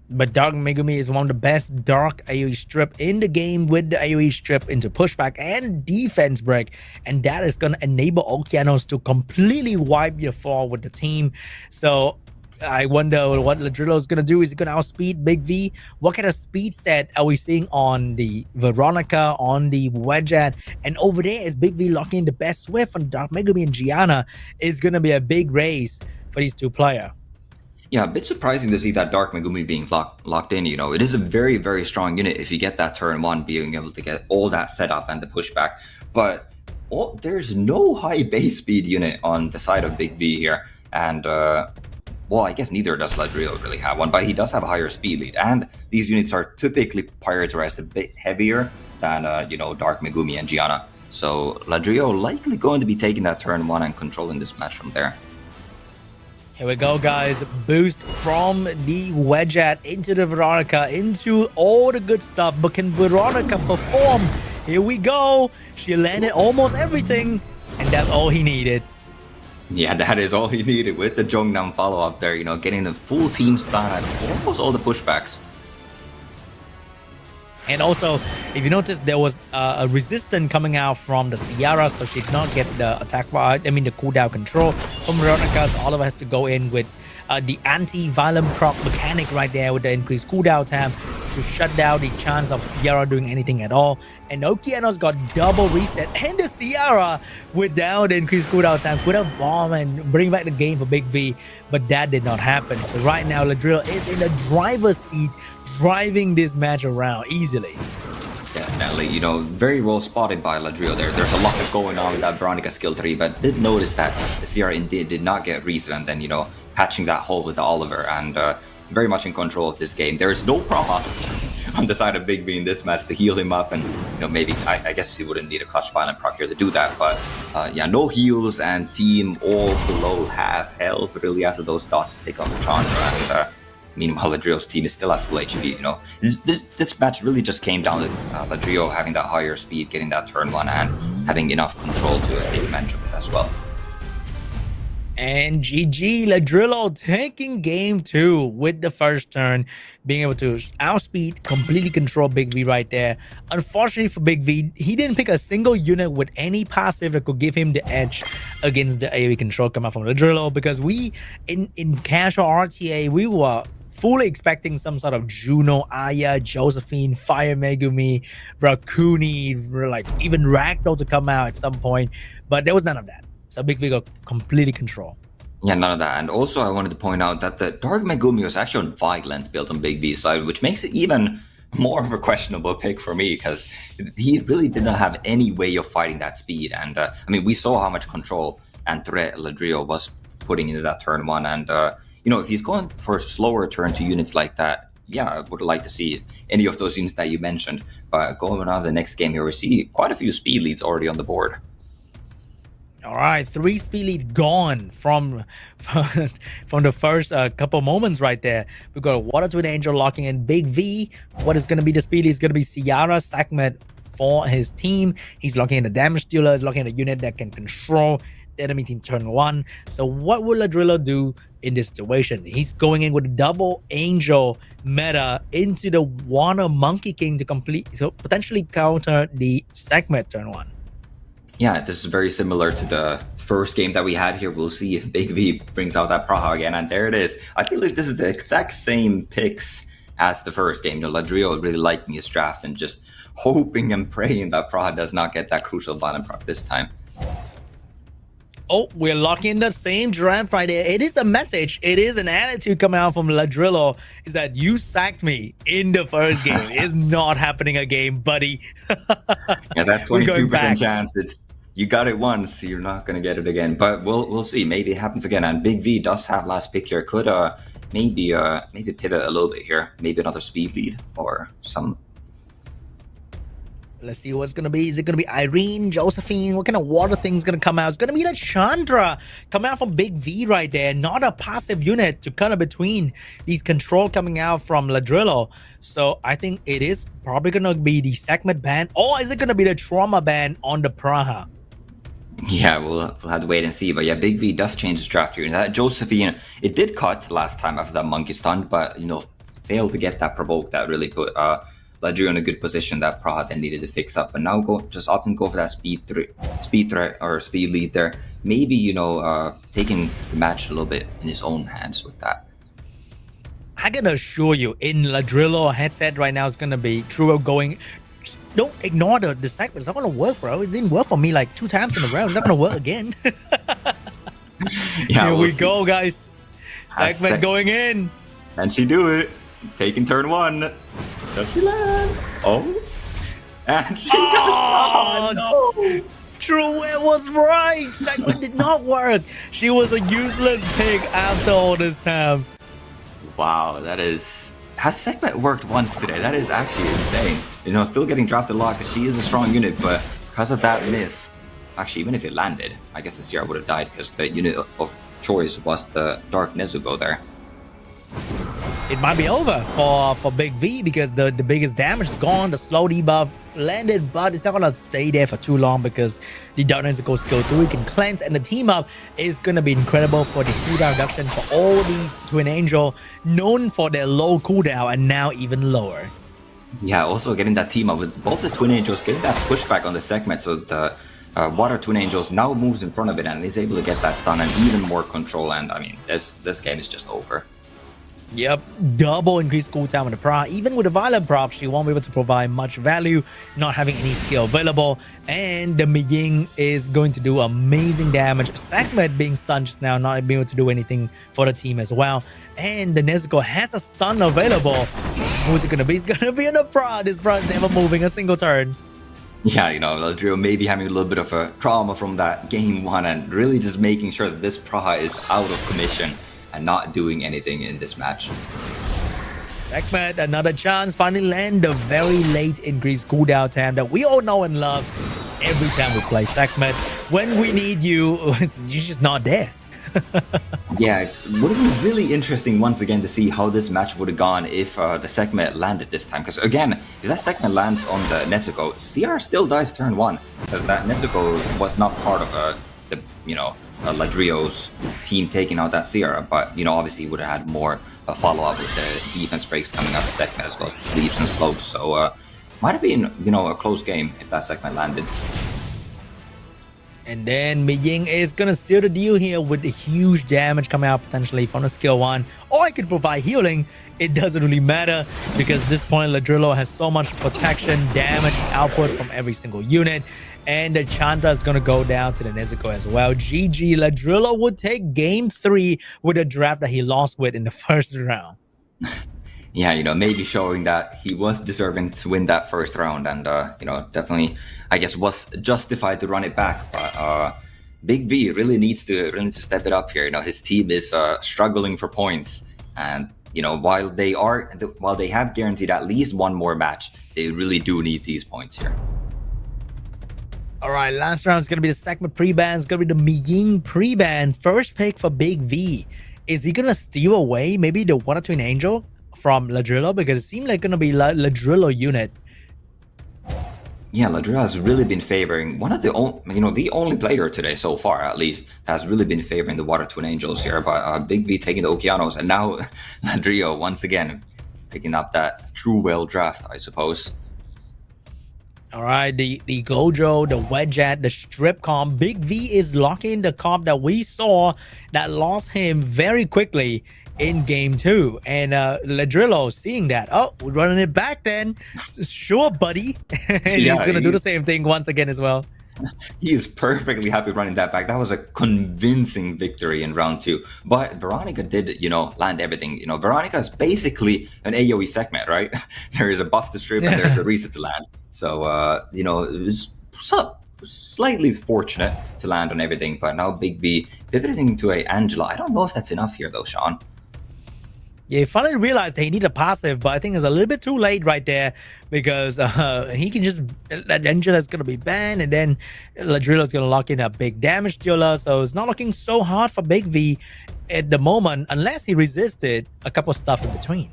S3: But Dark Megumi is one of the best Dark AoE strip in the game, with the AoE strip into pushback and defense break. And that is going to enable Okeanos to completely wipe your fall with the team. So I wonder what Ladrillo is going to do. Is he going to outspeed Big V? What kind of speed set are we seeing on the Veronica, on the Wedgeat? And over there is Big V locking in the best Swift on Dark Megumi and Gianna. Is going to be a big race for these two players.
S2: Yeah, a bit surprising to see that Dark Megumi being locked in. It is a very, very strong unit if you get that turn 1, being able to get all that setup and the pushback. But there's no high base speed unit on the side of Big V here. And well, I guess neither does Ladrillo really have one, but he does have a higher speed lead. And these units are typically prioritized a bit heavier than, Dark Megumi and Gianna. So Ladrillo likely going to be taking that turn 1 and controlling this match from there.
S3: Here we go, guys. Boost from the Wedgeat into the Veronica, into all the good stuff. But can Veronica perform? Here we go. She landed almost everything, and that's all he needed.
S2: Yeah, that is all he needed with the Zhongnam follow-up there, getting the full team stun and almost all the pushbacks.
S3: And also, if you notice, there was a resistance coming out from the Ciara, so she did not get the attack, the cooldown control from Veronica. So Oliver has to go in with the anti-violent proc mechanic right there with the increased cooldown time to shut down the chance of Ciara doing anything at all. And Okeanos got double reset, and the Ciara without the increased cooldown time could have bombed and bring back the game for Big V, but that did not happen. So right now, Ladrillo is in the driver's seat, driving this match around easily.
S2: Definitely, very well spotted by Ladrillo there. There's a lot going on with that Veronica skill 3, but did notice that the Ciara indeed did not get reset, and then, patching that hole with the Oliver, and very much in control of this game. There is no proc on the side of Big V in this match to heal him up, and maybe I guess he wouldn't need a clutch violent proc here to do that, but yeah, no heals and team all below half health really after those dots take off the Chandra, and meanwhile Ladrillo's team is still at full HP. This match really just came down to Ladrillo having that higher speed, getting that turn 1, and having enough control to take advantage of it as well.
S3: And GG, Ladrillo taking game 2 with the first turn, being able to outspeed, completely control Big V right there. Unfortunately for Big V, he didn't pick a single unit with any passive that could give him the edge against the AoE control coming from Ladrillo, because we, in casual RTA, we were fully expecting some sort of Juno, Aya, Josephine, Fire Megumi, Rakuni, like even Ragdoll to come out at some point, but there was none of that. So Big V got completely control.
S2: Yeah, none of that. And also I wanted to point out that the Dark Megumi was actually on Violent built on Big V's side, which makes it even more of a questionable pick for me, because he really did not have any way of fighting that speed. And we saw how much control and threat Ladrillo was putting into that turn 1. And, if he's going for a slower turn to units like that, yeah, I would like to see any of those units that you mentioned. But going on to the next game here, we see quite a few speed leads already on the board.
S3: All right, 3 speed lead gone from the first couple moments right there. We got a Water Twin Angel locking in Big V. What is going to be the speed lead is going to be Ciara segment for his team. He's locking in the damage dealer, he's locking in a unit that can control the enemy team turn 1. So what will Ladrillo do in this situation? He's going in with a double angel meta into the Water Monkey King to potentially counter the segment turn 1.
S2: Yeah, this is very similar to the first game that we had here. We'll see if Big V brings out that Praha again, and there it is. I feel like this is the exact same picks as the first game. Ladrillo really liked me his draft, and just hoping and praying that Praha does not get that crucial violent proc this time.
S3: Oh, we're locking the same draft right there. It is a message. It is an attitude coming out from Ladrillo. Is that you sacked me in the first game? It's not happening again, buddy.
S2: Yeah, that
S3: We're going
S2: 22%
S3: back.
S2: chance. It's you got it once, you're not gonna get it again. But we'll see. Maybe it happens again. And Big V does have last pick here. Could maybe pivot a little bit here. Maybe another speed lead or some.
S3: Let's see what's going to be. Is it going to be Irene, Josephine? What kind of water thing's going to come out? It's going to be the Chandra coming out from Big V right there. Not a passive unit to kind of between these control coming out from Ladrillo. So I think it is probably going to be the segment ban. Or is it going to be the trauma ban on the Praha?
S2: Yeah, we'll have to wait and see. But yeah, Big V does change his draft here. That Josephine, it did cut last time after that monkey stunt, but failed to get that provoke that really put Ladrillo in a good position that Praha then needed to fix up. But now just often go for that speed threat or speed lead there. Maybe taking the match a little bit in his own hands with that.
S3: I can assure you, in Ladrillo headset right now is gonna be True going. Don't ignore the segment. It's not gonna work, bro. It didn't work for me like 2 times in a row. It's not gonna work again.
S2: Yeah,
S3: Here
S2: we'll
S3: we
S2: see.
S3: go, guys. Segment going in.
S2: And she do it. Taking turn 1. Does she land? Oh. And she does not. No.
S3: True, it was right. Segment did not work. She was a useless pig after all this time.
S2: Wow, that is... Has Segment worked once today? That is actually insane. Still getting drafted a lot because she is a strong unit, but because of that miss, actually, even if it landed, I guess the CR would have died because the unit of choice was the Dark Nezuko there.
S3: It might be over for Big V because the biggest damage is gone. The slow debuff landed, but it's not gonna stay there for too long because the Dark Nezuko skill 3 can cleanse, and the team up is gonna be incredible for the cooldown reduction for all these Twin Angel, known for their low cooldown and now even lower.
S2: Yeah, also getting that team up with both the Twin Angels, getting that pushback on the segment, so the Water Twin Angels now moves in front of it and is able to get that stun and even more control. And I mean, this game is just over.
S3: Yep, double increased cooldown with the Pra. Even with the Violent proc, she won't be able to provide much value, not having any skill available. And the Miying is going to do amazing damage. Segment being stunned just now, not being able to do anything for the team as well. And the Nezuko has a stun available. Who's it going to be? It's going to be in the Pra. This Pra is never moving a single turn.
S2: Yeah, Ladrillo maybe having a little bit of a trauma from that game 1 and really just making sure that this Praha is out of commission and not doing anything in this match.
S3: Segment, another chance, finally land the very late increased cooldown time that we all know and love every time we play Segment. When we need you, you're just not there.
S2: Yeah, it would have been really interesting once again to see how this match would have gone if the segment landed this time. Because again, if that segment lands on the Nezuko, CR still dies turn 1 because that Nezuko was not part of Ladrillo's team taking out that CR. But obviously would have had more follow up with the defense breaks coming out the segment as well as the sleeps and slopes. So might have been a close game if that segment landed.
S3: And then Miying is gonna seal the deal here with the huge damage coming out potentially from the skill 1. Or I could provide healing. It doesn't really matter because at this point Ladrillo has so much protection, damage, output from every single unit. And the Chandra is gonna go down to the Nezuko as well. GG, Ladrillo would take game 3 with a draft that he lost with in the first round.
S2: Yeah, maybe showing that he was deserving to win that first round and, definitely, I guess, was justified to run it back. But Big V really needs to step it up here. His team is struggling for points. And, while they have guaranteed at least one more match, they really do need these points here.
S3: All right, last round is going to be the segment pre-ban. It's going to be the Miying pre-ban. First pick for Big V. Is he going to steal away maybe the Water Twin Angel from Ladrillo? Because it seemed like going to be Ladrillo unit.
S2: Yeah, Ladrillo has really been favoring one of the only player today so far, at least, has really been favoring the Water Twin Angels here. But Big V taking the Okeanos, and now Ladrillo once again picking up that true whale draft, I suppose.
S3: All right, the Gojo, the Wedget, the Strip comp. Big V is locking the comp that we saw that lost him very quickly in game 2. And Ladrillo seeing that, oh, we're running it back then. Sure, buddy. And he's going to do the same thing once again as well.
S2: He is perfectly happy running that back. That was a convincing victory in round 2. But Veronica did, land everything. Veronica is basically an AoE segment, right? There is a buff to strip and there's a reset to land. So, it was slightly fortunate to land on everything. But now Big V pivoting to a Angela. I don't know if that's enough here, though, Sean.
S3: Yeah, he finally realized he needed a passive, but I think it's a little bit too late right there because he can just, that Angela's going to be banned, and then Ladrillo's going to lock in a big damage dealer, so it's not looking so hard for Big V at the moment, unless he resisted a couple of stuff in between.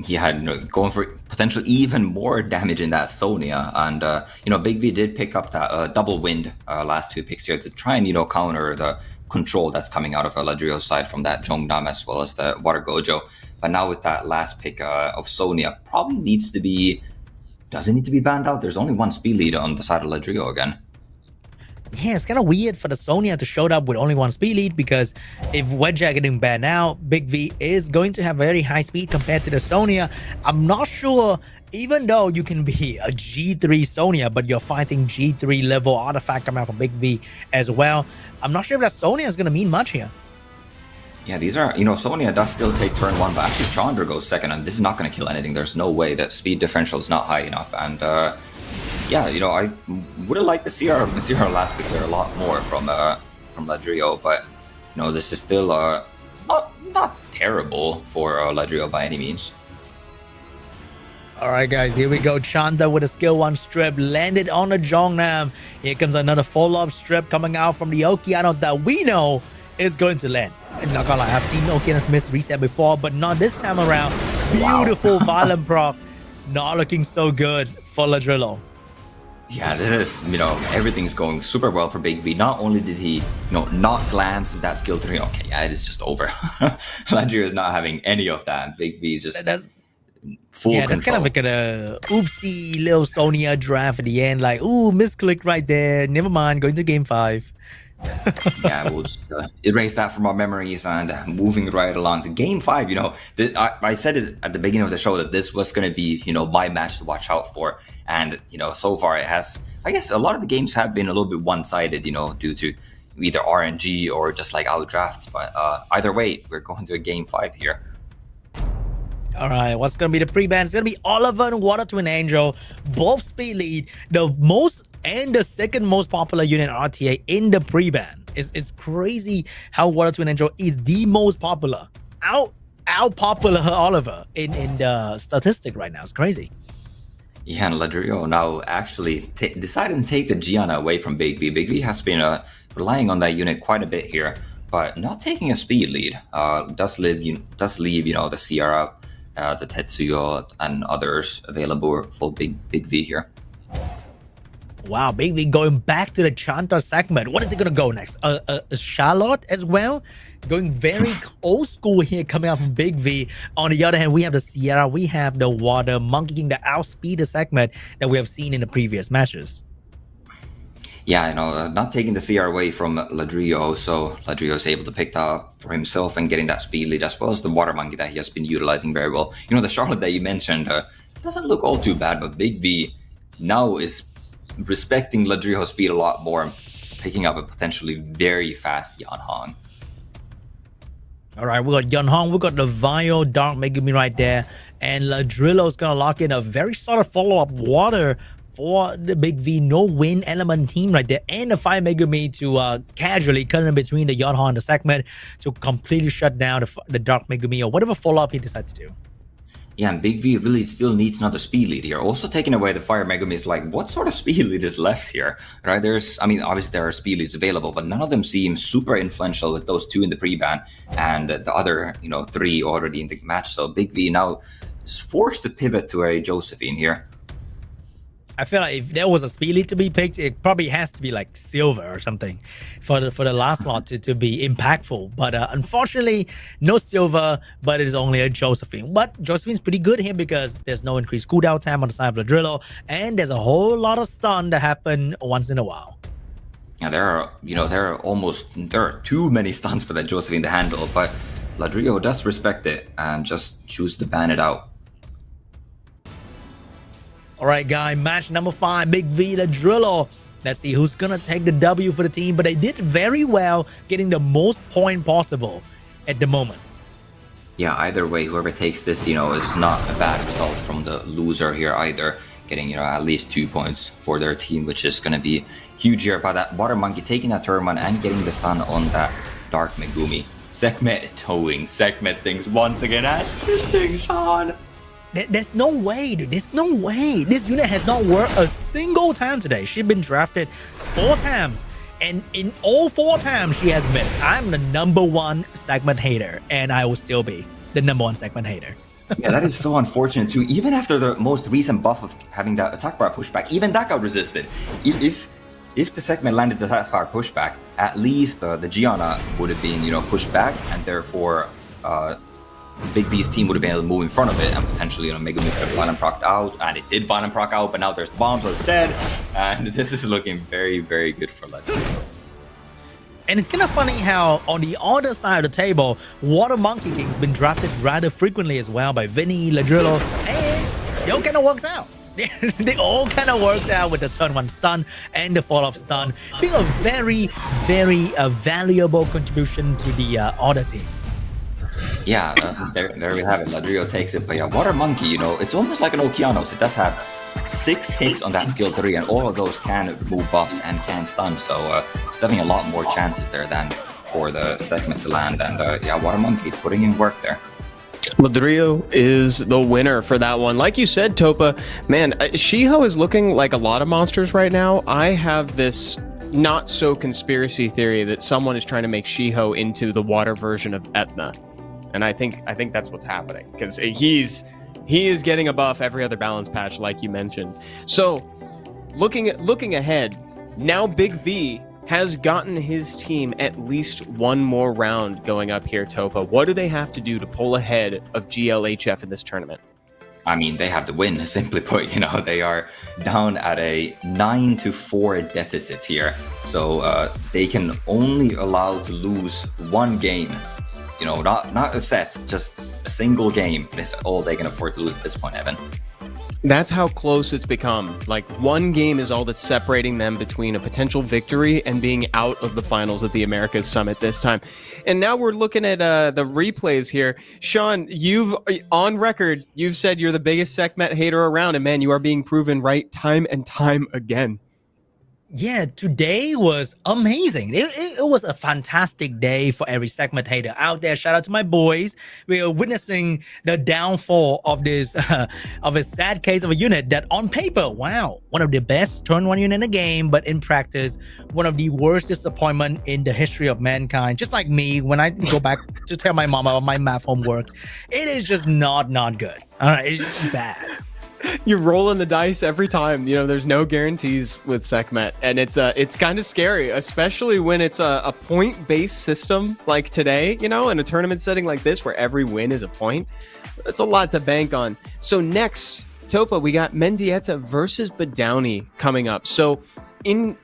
S2: Yeah, going for potential even more damage in that Sonya, and Big V did pick up that double wind last 2 picks here to try and counter the control that's coming out of Ladrillo's side from that Jongnam as well as the Water Gojo. But now with that last pick of Sonya, probably doesn't need to be banned out. There's only one speed lead on the side of Ladrillo again.
S3: Yeah, it's kind of weird for the Sonya to show up with only one speed lead, because if Wedge getting banned out, Big V is going to have very high speed compared to the Sonya. I'm not sure, even though you can be a G3 Sonya, but you're fighting G3 level artifact coming out from Big V as well. I'm not sure if that Sonya is going to mean much here.
S2: Yeah, these are, Sonya does still take turn 1, but actually Chandra goes second, and this is not going to kill anything. There's no way that speed differential is not high enough, and yeah, I would have liked to see our last pick there a lot more from Ladrillo, but this is still not terrible for Ladrillo by any means.
S3: All right, guys, here we go. Chanda with a skill 1 strip landed on the Jongnam. Here comes another follow-up strip coming out from the Okeanos that we know is going to land. And not gonna lie, I've seen Okeanos miss reset before, but not this time around. Beautiful violent proc. Not looking so good for Ladrillo.
S2: Yeah, this is, everything's going super well for Big V. Not only did he, not glance with that skill 3, okay, yeah, it is just over. Ladrillo is not having any of that. Big V just full control.
S3: That's kind of like a oopsie little Sonya draft at the end. Like, ooh, misclick right there. Never mind, going to game 5.
S2: Yeah, we'll just erase that from our memories and moving right along to game 5. I said it at the beginning of the show that this was going to be, my match to watch out for. And, so far it has, I guess a lot of the games have been a little bit one-sided, due to either RNG or just like out drafts. But either way, we're going to a game 5 here.
S3: All right, what's going to be the pre-ban? It's going to be Oliver and Water Twin Angel, both speed lead, the most and the second most popular unit RTA in the pre-ban. It's crazy how Water Twin Angel is the most popular. Out popular Oliver in the statistic right now. It's crazy.
S2: Yeah, and Ladrillo now actually decided to take the Gianna away from Big V. Big V has been relying on that unit quite a bit here, but not taking a speed lead. Does leave the Sierra, the Tetsuyo, and others available for Big V here.
S3: Wow, Big V going back to the Chanta segment. What is he going to go next? A Charlotte as well? Going very old school here coming out from Big V. On the other hand, we have the Sierra. We have the Water monkeying the outspeeder segment that we have seen in the previous matches.
S2: Yeah, not taking the CR away from Ladrillo, so Ladrillo is able to pick that up for himself and getting that speed lead, as well as the Water Monkey that he has been utilizing very well. The Charlotte that you mentioned doesn't look all too bad, but Big V now is respecting Ladrillo's speed a lot more, picking up a potentially very fast Yan Hong.
S3: All right, we got Yan Hong, we got the Vio Dark Megumi right there, and Ladrillo's gonna lock in a very solid follow-up Water for the Big V no win element team right there, and the 5 Megumi to casually cut in between the Yan Hong and the segment to completely shut down the Dark Megumi or whatever follow-up he decides to do.
S2: Yeah, and Big V really still needs another speed lead here. Also taking away the Fire Megumi is like, what sort of speed lead is left here? Right? Obviously there are speed leads available, but none of them seem super influential with those 2 in the pre-ban and the other, 3 already in the match. So Big V now is forced to pivot to a Josephine here.
S3: I feel like if there was a speed lead to be picked, it probably has to be like Silver or something for the last lot to be impactful. But unfortunately, no Silver, but it is only a Josephine. But Josephine's pretty good here because there's no increased cooldown time on the side of Ladrillo, and there's a whole lot of stun that happen once in a while.
S2: Yeah, there are too many stuns for that Josephine to handle, but Ladrillo does respect it and just choose to ban it out.
S3: All right, guy, match number 5, Big V Ladrillo Let's see who's gonna take the W for the team, but they did very well getting the most point possible at the moment.
S2: Yeah, either way, whoever takes this, is not a bad result from the loser here either. Getting, at least 2 points for their team, which is going to be huge here. By that Water Monkey taking that turn one and getting the stun on that Dark Megumi. Sekhmet towing Sekhmet things once again and missing Sean.
S3: There's no way, dude. There's no way. This unit has not worked a single time today. She's been drafted 4 times. And in all 4 times she has missed. I'm the #1 Sekhmet hater. And I will still be the #1 Sekhmet hater.
S2: Yeah, that is so unfortunate too. Even after the most recent buff of having that attack bar pushback, even that got resisted. If the Sekhmet landed the attack bar pushback, at least the Gianna would have been, pushed back, and therefore Big V's team would have been able to move in front of it and potentially, Megumi could have violent procced out, and it did violent proc out, but now there's bombs instead, and this is looking very, very good for Ladrillo.
S3: And it's kind of funny how on the other side of the table, Water Monkey King's been drafted rather frequently as well by Vinnie, Ladrillo, and they all kind of worked out. They all kind of worked out with the turn 1 stun and the follow-up stun being a very, very valuable contribution to the other team.
S2: Yeah, there we have it. Ladrillo takes it, but yeah, Water Monkey, it's almost like an Okeanos. It does have 6 hits on that skill 3, and all of those can remove buffs and can stun, so it's definitely a lot more chances there than for the Sekhmet to land, and yeah, Water Monkey putting in work there.
S1: Ladrillo is the winner for that one. Like you said, Topa, man, Shiho is looking like a lot of monsters right now. I have this not so conspiracy theory that someone is trying to make Shiho into the water version of Etna. And I think that's what's happening, because he is getting a buff every other balance patch, like you mentioned. So, looking ahead, now Big V has gotten his team at least one more round going up here, Topa. What do they have to do to pull ahead of GLHF in this tournament?
S2: I mean, they have to win, simply put. They are down at a 9-4 deficit here. So they can only allow to lose 1 game. Not a set, just a single game is all they can afford to lose at this point, Evan.
S1: That's how close it's become. Like, 1 game is all that's separating them between a potential victory and being out of the finals of the Americas Summit this time. And now we're looking at the replays here. Sean, on record, you've said you're the biggest Sekhmet hater around, and man, you are being proven right time and time again.
S3: Yeah, today was amazing. It was a fantastic day for every Sekhmet hater out there. Shout out to my boys. We are witnessing the downfall of this of a sad case of a unit that on paper, wow, one of the best turn 1 unit in the game, but in practice, one of the worst disappointment in the history of mankind. Just like me, when I go back to tell my mom about my math homework, it is just not good. All right, it's just bad.
S1: You're rolling the dice every time. There's no guarantees with Sekhmet, and it's kind of scary, especially when it's a point-based system like today, in a tournament setting like this where every win is a point. That's a lot to bank on. So next, Topa, we got Mendieta versus Badowney coming up. So in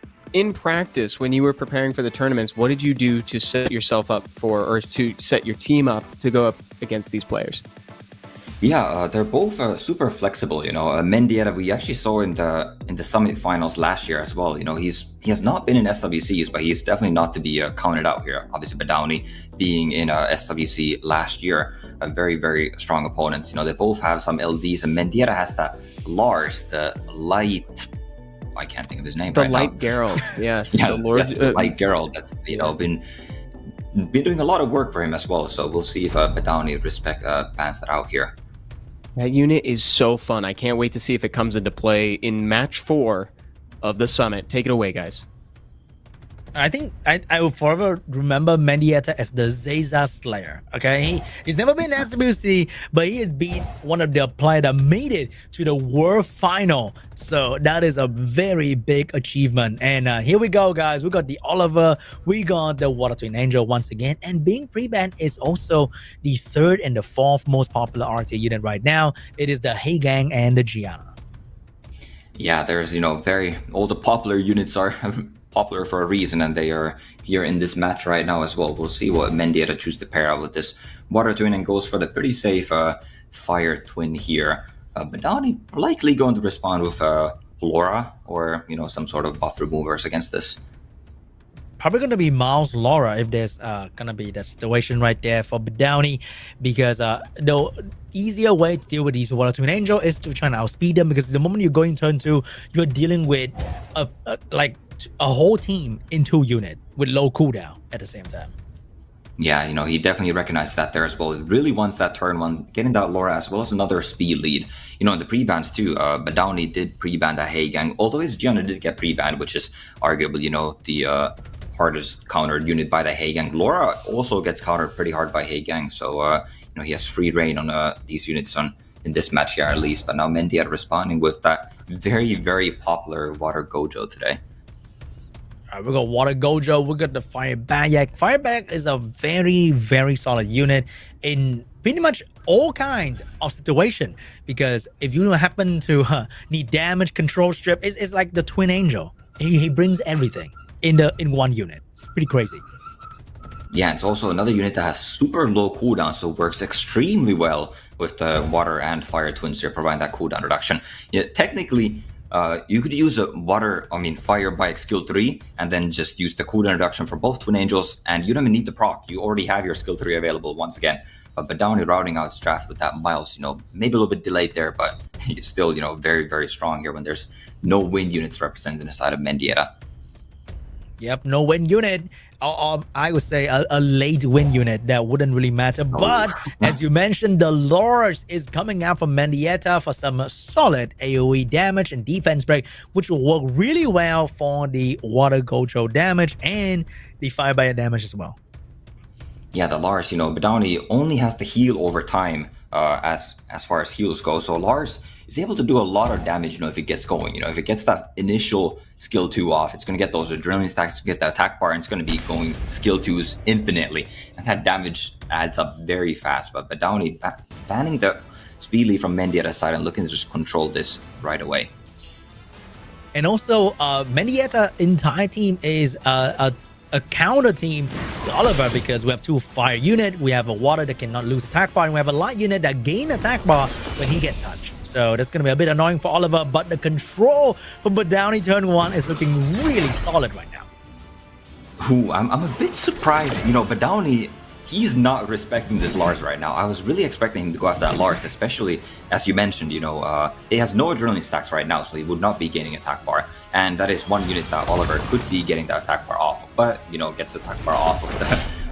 S1: practice, when you were preparing for the tournaments, what did you do to set yourself up or to set your team up to go up against these players?
S2: Yeah, they're both super flexible. Mendieta, we actually saw in the Summit Finals last year as well. He has not been in SWCs, but he's definitely not to be counted out here. Obviously, Badowney being in SWC last year, very, very strong opponents. They both have some LDs, and Mendieta has that Lars, the light. I can't think of his name.
S1: The
S2: right
S1: Light
S2: now.
S1: Geralt, yes.
S2: The Light Geralt. That's been doing a lot of work for him as well. So we'll see if Badowney bans that out here.
S1: That unit is so fun. I can't wait to see if it comes into play in match 4 of the Summit. Take it away, guys.
S3: I think I will forever remember Mendieta as the Zeza Slayer. Okay, he's never been in SWC, but he has been one of the players that made it to the World Final. So that is a very big achievement. And here we go, guys. We got the Oliver, we got the Water Twin Angel once again. And being pre-banned is also the 3rd and the 4th most popular RT unit right now. It is the Hey Gang and the Gianna.
S2: Yeah, there's all the popular units are popular for a reason, and they are here in this match right now as well. We'll see what Mendieta chooses to pair out with this Water Twin, and goes for the pretty safe Fire Twin here. Badowney likely going to respond with Laura or some sort of buff removers against this.
S3: Probably going to be Miles Laura if there's going to be the situation right there for Badowney, because the easier way to deal with these Water Twin Angel is to try and outspeed them, because the moment you go in turn 2, you're dealing with a whole team in 2 unit with low cooldown at the same time.
S2: Yeah, he definitely recognized that there as well. He really wants that turn 1, getting that Laura as well as another speed lead. In the pre-bans too, Badowney did pre-ban that Hay Gang, although his Gianna did get pre-banned, which is arguably, the hardest countered unit by the Hay Gang. Laura also gets countered pretty hard by Hay Gang, so he has free reign on these units in this match here at least. But now Mendieta responding with that very, very popular Water Gojo today.
S3: We got Water Gojo, we got the Fire Bayak. Fire Bayak is a very, very solid unit in pretty much all kinds of situation, because if you happen to need damage, control strip, it's like the Twin Angel. He brings everything in one unit. It's pretty crazy.
S2: Yeah, it's also another unit that has super low cooldown, so works extremely well with the Water and Fire Twins here, providing that cooldown reduction. Yeah, technically, you could use a Fire Bike skill 3 and then just use the cooldown reduction for both Twin Angels, and you don't even need the proc. You already have your skill 3 available once again. But Badowney routing out his draft with that Miles, maybe a little bit delayed there, but he's still, very, very strong here when there's no wind units represented in the side of Mendieta.
S3: Yep, no wind unit. I would say a late win unit that wouldn't really matter. But as you mentioned, the Lars is coming out from Mendieta for some solid AoE damage and defense break, which will work really well for the Water Gojo damage and the Fire Bite damage as well.
S2: Yeah, the Lars, Badowney only has to heal over time as far as heals go. So Lars is able to do a lot of damage, if it gets going. If it gets that initial skill 2 off, it's going to get those adrenaline stacks to get that attack bar, and it's going to be going skill 2s infinitely. And that damage adds up very fast. But Badowney banning the speed lead from Mendieta's side and looking to just control this right away.
S3: And also, Mendieta's entire team is a counter team to Oliver, because we have 2 fire unit, we have a water that cannot lose attack bar, and we have a light unit that gain attack bar when he gets touched. So that's going to be a bit annoying for Oliver, but the control from Badowney turn 1 is looking really solid right now.
S2: I'm a bit surprised, Badowney, he's not respecting this Lars right now. I was really expecting him to go after that Lars, especially as you mentioned, he has no adrenaline stacks right now, so he would not be gaining attack bar. And that is one unit that Oliver could be getting the attack bar off of, but, gets the attack bar off of the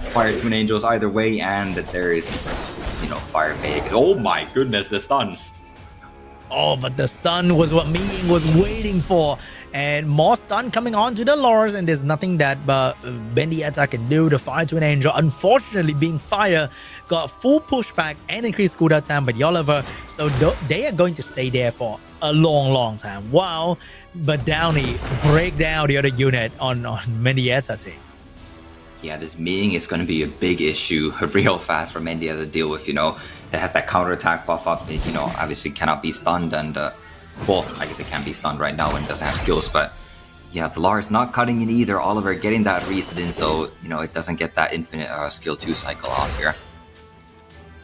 S2: Fire Twin Angels either way, and there is, Fire Bag. Oh my goodness, the stuns.
S3: Oh, but the stun was what Miying was waiting for. And more stun coming on to the Lars, and there's nothing that Mendieta can do. The Fire Twin Angel, unfortunately being fire, got full pushback and increased cooldown time by the Oliver. So they are going to stay there for a long, long time. Wow. Badowney break down the other unit on Mendieta team.
S2: Yeah, this Ming is going to be a big issue real fast for Mendieta to deal with, It has that counter-attack buff up, obviously cannot be stunned, and, well, I guess it can be stunned right now and doesn't have skills, but, yeah, the Lars not cutting in either, Oliver getting that reset in, so, it doesn't get that infinite skill 2 cycle off here.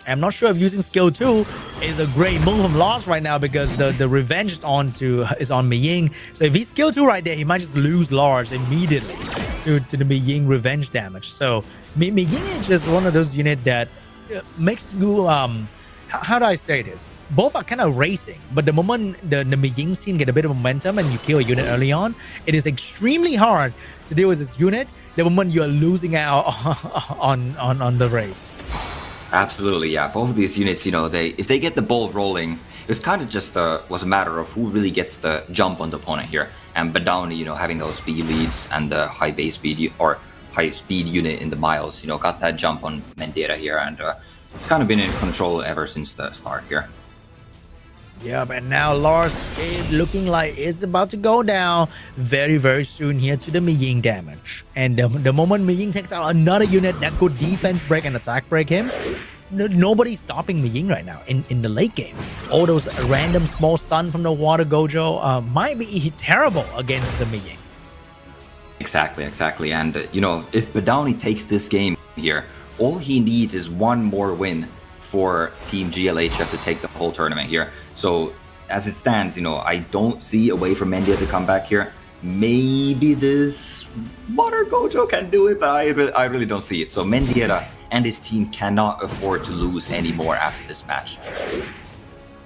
S3: I'm not sure if using skill 2 is a great move from Lars right now, because the revenge is on Miying. So if he's skill 2 right there, he might just lose Lars immediately to the Miying revenge damage. So Miying is just one of those units that makes you how do I say this? Both are kind of racing, but the moment the Miying's team get a bit of momentum and you kill a unit early on, it is extremely hard to deal with this unit the moment you're losing out on the race.
S2: Absolutely, yeah. Both of these units, if they get the ball rolling, it's kind of just was a matter of who really gets the jump on the opponent here. And Badowney, having those speed leads and the high base speed or high speed unit in the Miles, got that jump on Mendieta here, and it's kind of been in control ever since the start here.
S3: Yeah, but now Lars is looking like it's about to go down very, very soon here to the Miying damage. And the moment Miying takes out another unit that could defense break and attack break him, nobody's stopping Miying right now in the late game. All those random small stun from the Water Gojo might be terrible against the Miying.
S2: Exactly. And, if Badowney takes this game here, all he needs is one more win for Team GLHF to take the whole tournament here. So as it stands, I don't see a way for Mendieta to come back here. Maybe this Water Gojo can do it, but I really don't see it. So Mendieta and his team cannot afford to lose anymore after this match.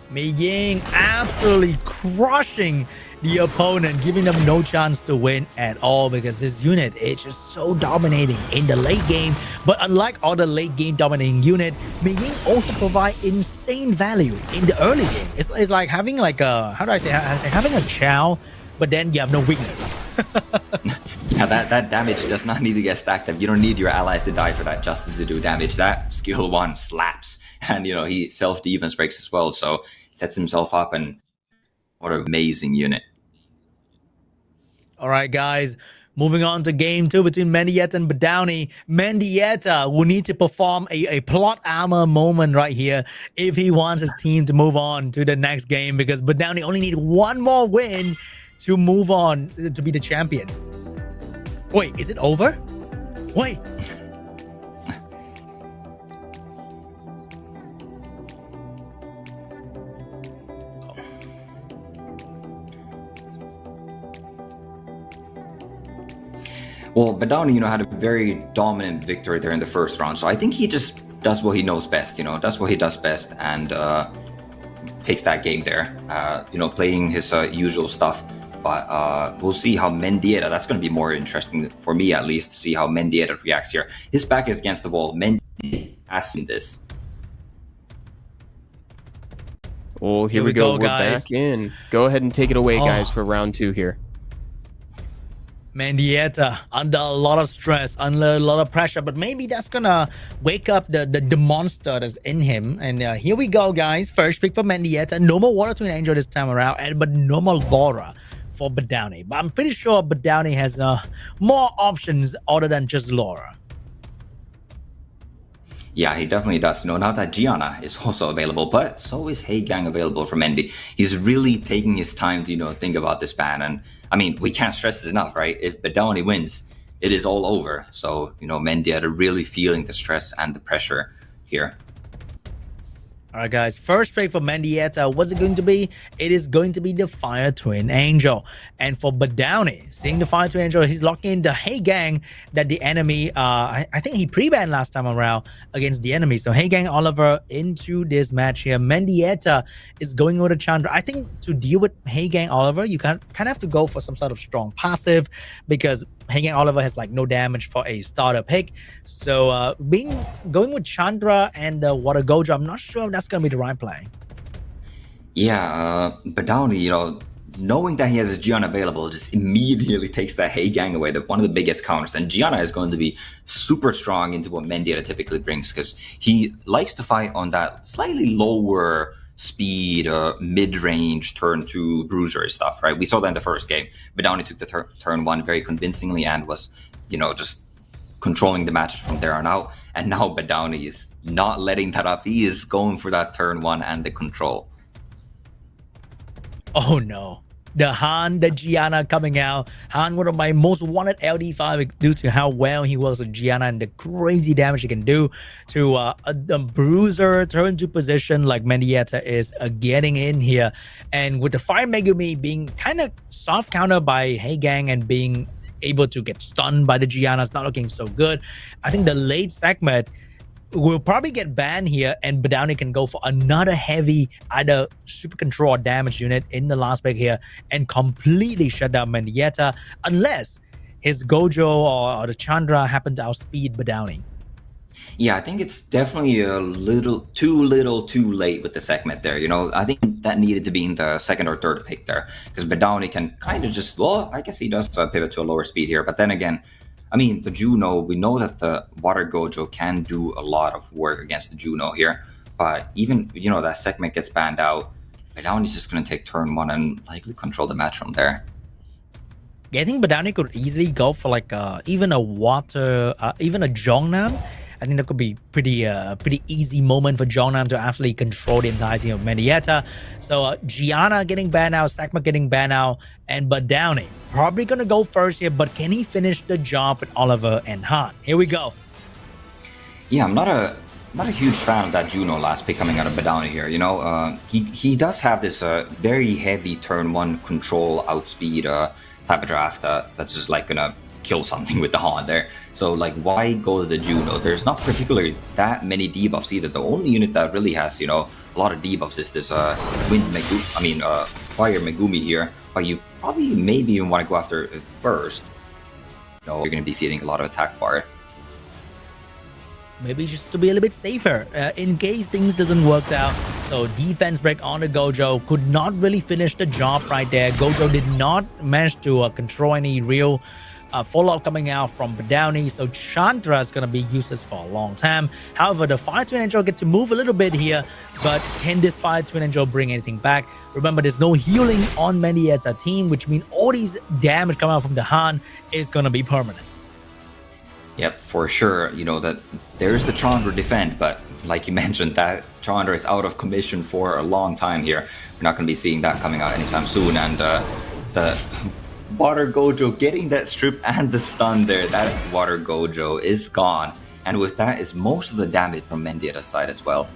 S3: Mei Ying absolutely crushing the opponent, giving them no chance to win at all because this unit is just so dominating in the late game. But unlike all the late game dominating unit, Mei Ying also provide insane value in the early game. It's like having like a, how do I say having a chow, but then you have no weakness.
S2: Yeah, that damage does not need to get stacked up. You don't need your allies to die for that justice to do damage. That skill 1 slaps, and he self-defense breaks as well, so sets himself up, and what an amazing unit.
S3: All right, guys. Moving on to game 2 between Mendieta and Badowney. Mendieta will need to perform a plot armor moment right here if he wants his team to move on to the next game, because Badowney only need one more win to move on to be the champion. Wait, is it over? Wait.
S2: Well, Badowney, had a very dominant victory there in the first round. So I think he just does what he knows best, does what he does best, and takes that game there, playing his usual stuff. But we'll see how Mendieta, that's going to be more interesting for me at least, to see how Mendieta reacts here. His back is against the wall. Mendieta has seen this.
S1: Oh, here we go. We're
S3: guys.
S1: back in. Go ahead and take it away, guys, for round 2 here.
S3: Mendieta under a lot of stress, under a lot of pressure, but maybe that's gonna wake up the monster that's in him. And here we go, guys. First pick for Mendieta. No more Water Twin Angel this time around, but no more Laura for Badowney. But I'm pretty sure Badowney has more options other than just Laura.
S2: Yeah, he definitely does. Now that Gianna is also available, but so is Heigang available for Mendy. He's really taking his time to, think about this ban. And I mean, we can't stress this enough, right? If Badowney wins, it is all over. So, Mendieta really feeling the stress and the pressure here.
S3: All right, guys. First pick for Mendieta. What's it going to be? It is going to be the Fire Twin Angel. And for Badowney, seeing the Fire Twin Angel, he's locking in the Heigang that the enemy, I think he pre-banned last time around against the enemy. So Heigang Oliver into this match here. Mendieta is going with a Chandra. I think to deal with Heigang Oliver, you kind of have to go for some sort of strong passive, because Heigang Oliver has like no damage for a starter pick. So going with Chandra and Water Gojo, I'm not sure if that's going to be the right play.
S2: Yeah, Badowney, knowing that he has his Gianna available, just immediately takes that Heigang away, one of the biggest counters. And Gianna is going to be super strong into what Mendieta typically brings, because he likes to fight on that slightly lower speed, mid-range turn 2 bruiser stuff, right? We saw that in the first game. Badowney took the turn 1 very convincingly and was, just controlling the match from there on out. And now Badowney is not letting that up. He is going for that turn 1 and the control.
S3: Oh no. The Han, the Gianna coming out. Han, one of my most wanted LD5 due to how well he works with Gianna and the crazy damage he can do to a bruiser turn to position like Mendieta is getting in here. And with the Fire Megumi being kind of soft counter by Heigang and being able to get stunned by the Gianna, it's not looking so good. I think the late segment will probably get banned here, and Badowney can go for another heavy either super control or damage unit in the last pick here and completely shut down Mendieta, unless his Gojo or the Chandra happen to outspeed Badowney.
S2: Yeah, I think it's definitely a little too late with the segment there. I think that needed to be in the second or third pick there, because Badowney can kind of just, well, I guess he does pivot to a lower speed here. But then again, I mean, the Juno, we know that the Water Gojo can do a lot of work against the Juno here. But even, that segment gets banned out, Badowney's just going to take turn 1 and likely control the match from there.
S3: Yeah, I think Badowney could easily go for like even a water, even a Jongnam. I think that could be pretty easy moment for Jongnam to actually control the entirety of Mendieta. So Gianna getting banned out, Sakma getting banned out, and Badowney probably gonna go first here. But can he finish the job with Oliver and Han? Here we go.
S2: Yeah, I'm not a not a huge fan of that Juno last pick coming out of Badowney here. You know, he does have this very heavy turn 1 control outspeed type of draft that's just like gonna kill something with the Han there. So like, why go to the Juno? There's not particularly that many debuffs either. The only unit that really has, you know, a lot of debuffs is this Fire Megumi here. But you probably maybe even want to go after it first. You know, you're gonna be feeding a lot of attack bar.
S3: Maybe just to be a little bit safer in case things doesn't work out. So defense break on the Gojo could not really finish the job right there. Gojo did not manage to control any real follow-up coming out from Badowney, so Chandra is going to be useless for a long time. However, the Fire Twin Angel get to move a little bit here, but can this Fire Twin Angel bring anything back? Remember, there's no healing on Mendieta team, which means all these damage coming out from the Han is going to be permanent.
S2: Yep, for sure. You know, that there's the Chandra defend, but like you mentioned, that Chandra is out of commission for a long time here. We're not going to be seeing that coming out anytime soon, and the Water Gojo getting that strip and the stun there. That Water Gojo is gone, and with that is most of the damage from Mendieta's side as well.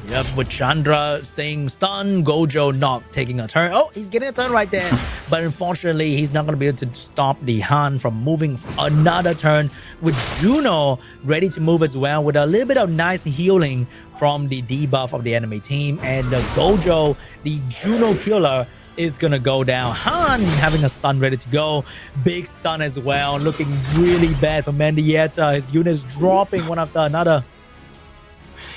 S3: Yep, with Chandra staying stunned, Gojo not taking a turn. Oh, he's getting a turn right there. But unfortunately, he's not going to be able to stop the Han from moving another turn. With Juno ready to move as well, with a little bit of nice healing from the debuff of the enemy team. And the Gojo, the Juno killer, is going to go down. Han having a stun ready to go. Big stun as well. Looking really bad for Mendieta. His units dropping one after another.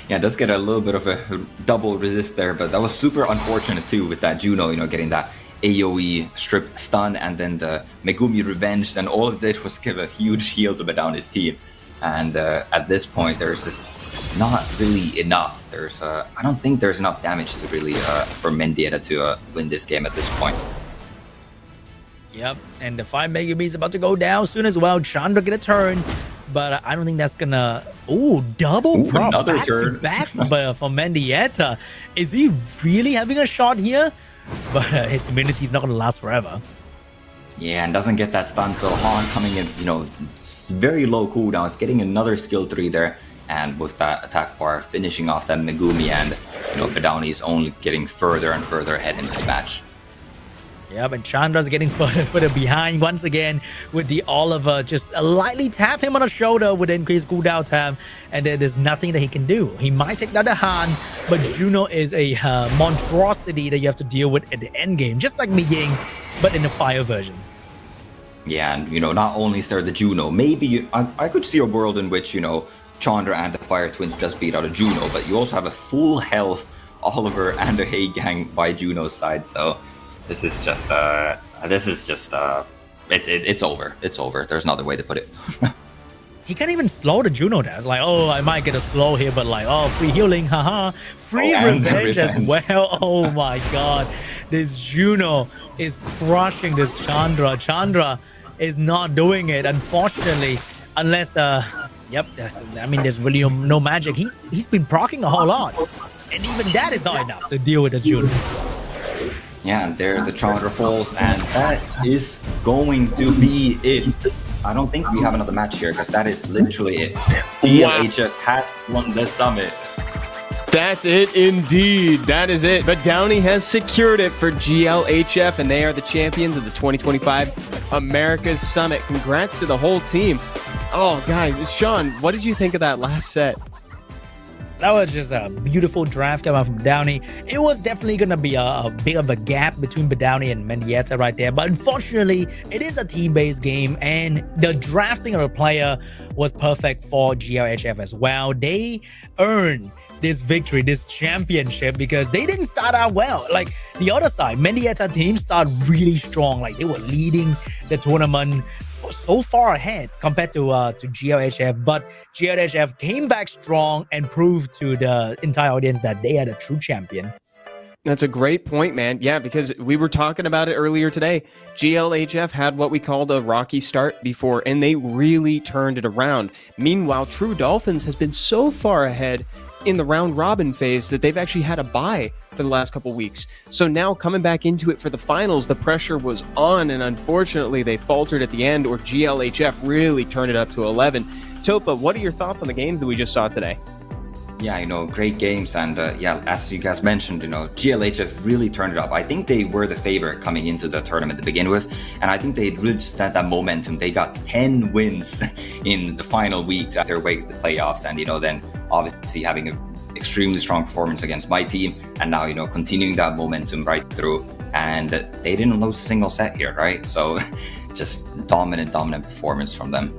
S2: Yeah, it does get a little bit of a double resist there, but that was super unfortunate too with that Juno, you know, getting that AoE strip stun and then the Megumi revenged, and all it did was give a huge heal to Badowney's team. And at this point, there's just not really enough. There's I don't think there's enough damage to really for Mendieta to win this game at this point.
S3: Yep, and the 5 Megumi is about to go down soon as well. Chandra get a turn, but I don't think that's gonna... Ooh, double prop back to back for Mendieta. Is he really having a shot here? But his immunity is not gonna last forever.
S2: Yeah, and doesn't get that stun, so Han coming in, you know, very low cooldown. It's getting another skill 3 there, and with that attack bar finishing off that Megumi, and, you know, Badowney is only getting further and further ahead in this match.
S3: Yeah, but Chandra's getting further behind once again with the Oliver. Just lightly tap him on the shoulder with increased cooldown time, and then there's nothing that he can do. He might take down the Han, but Juno is a monstrosity that you have to deal with at the end game, just like Miying, but in the fire version.
S2: Yeah, and, you know, not only is there the Juno, maybe I could see a world in which, you know, Chandra and the Fire Twins does beat out a Juno, but you also have a full health Oliver and the Hey Gang by Juno's side, so... This is just it's over. It's over. There's no other way to put it.
S3: He can't even slow the Juno there. It's like, oh, I might get a slow here, but like, oh, free healing, haha. Free revenge as well. Oh my god. This Juno is crushing this Chandra. Chandra is not doing it, unfortunately, unless the... Yep, I mean, there's really no magic. He's been proccing a whole lot. And even that is not enough to deal with this Juno.
S2: Yeah, and there the Chandra falls, and that is going to be it. I don't think we have another match here, because that is literally it. GLHF has won the summit.
S1: That's it indeed. That is it. Badowney has secured it for GLHF, and they are the champions of the 2025 America's Summit. Congrats to the whole team. Oh, guys, Sean, what did you think of that last set?
S3: That was just a beautiful draft coming out from Badowney. It was definitely going to be a bit of a gap between Badowney and Mendieta right there. But unfortunately, it is a team-based game, and the drafting of the player was perfect for GLHF as well. They earned this victory, this championship, because they didn't start out well. Like the other side, Mendieta team started really strong. Like they were leading the tournament so far ahead compared to GLHF, but GLHF came back strong and proved to the entire audience that they are the true champion.
S1: That's a great point, man. Yeah, because we were talking about it earlier today. GLHF had what we called a rocky start before, and they really turned it around. Meanwhile, True Dolphins has been so far ahead in the round robin phase that they've actually had a bye for the last couple weeks. So now coming back into it for the finals, the pressure was on, and unfortunately they faltered at the end, or GLHF really turned it up to 11. Topa, what are your thoughts on the games that we just saw today?
S2: Yeah, great games, and yeah, as you guys mentioned, GLHF really turned it up. I think they were the favorite coming into the tournament to begin with, and I think they really just had that momentum. They got 10 wins in the final week after their way to the playoffs, and then obviously having an extremely strong performance against my team, and now continuing that momentum right through, and they didn't lose a single set here, right? So just dominant performance from them.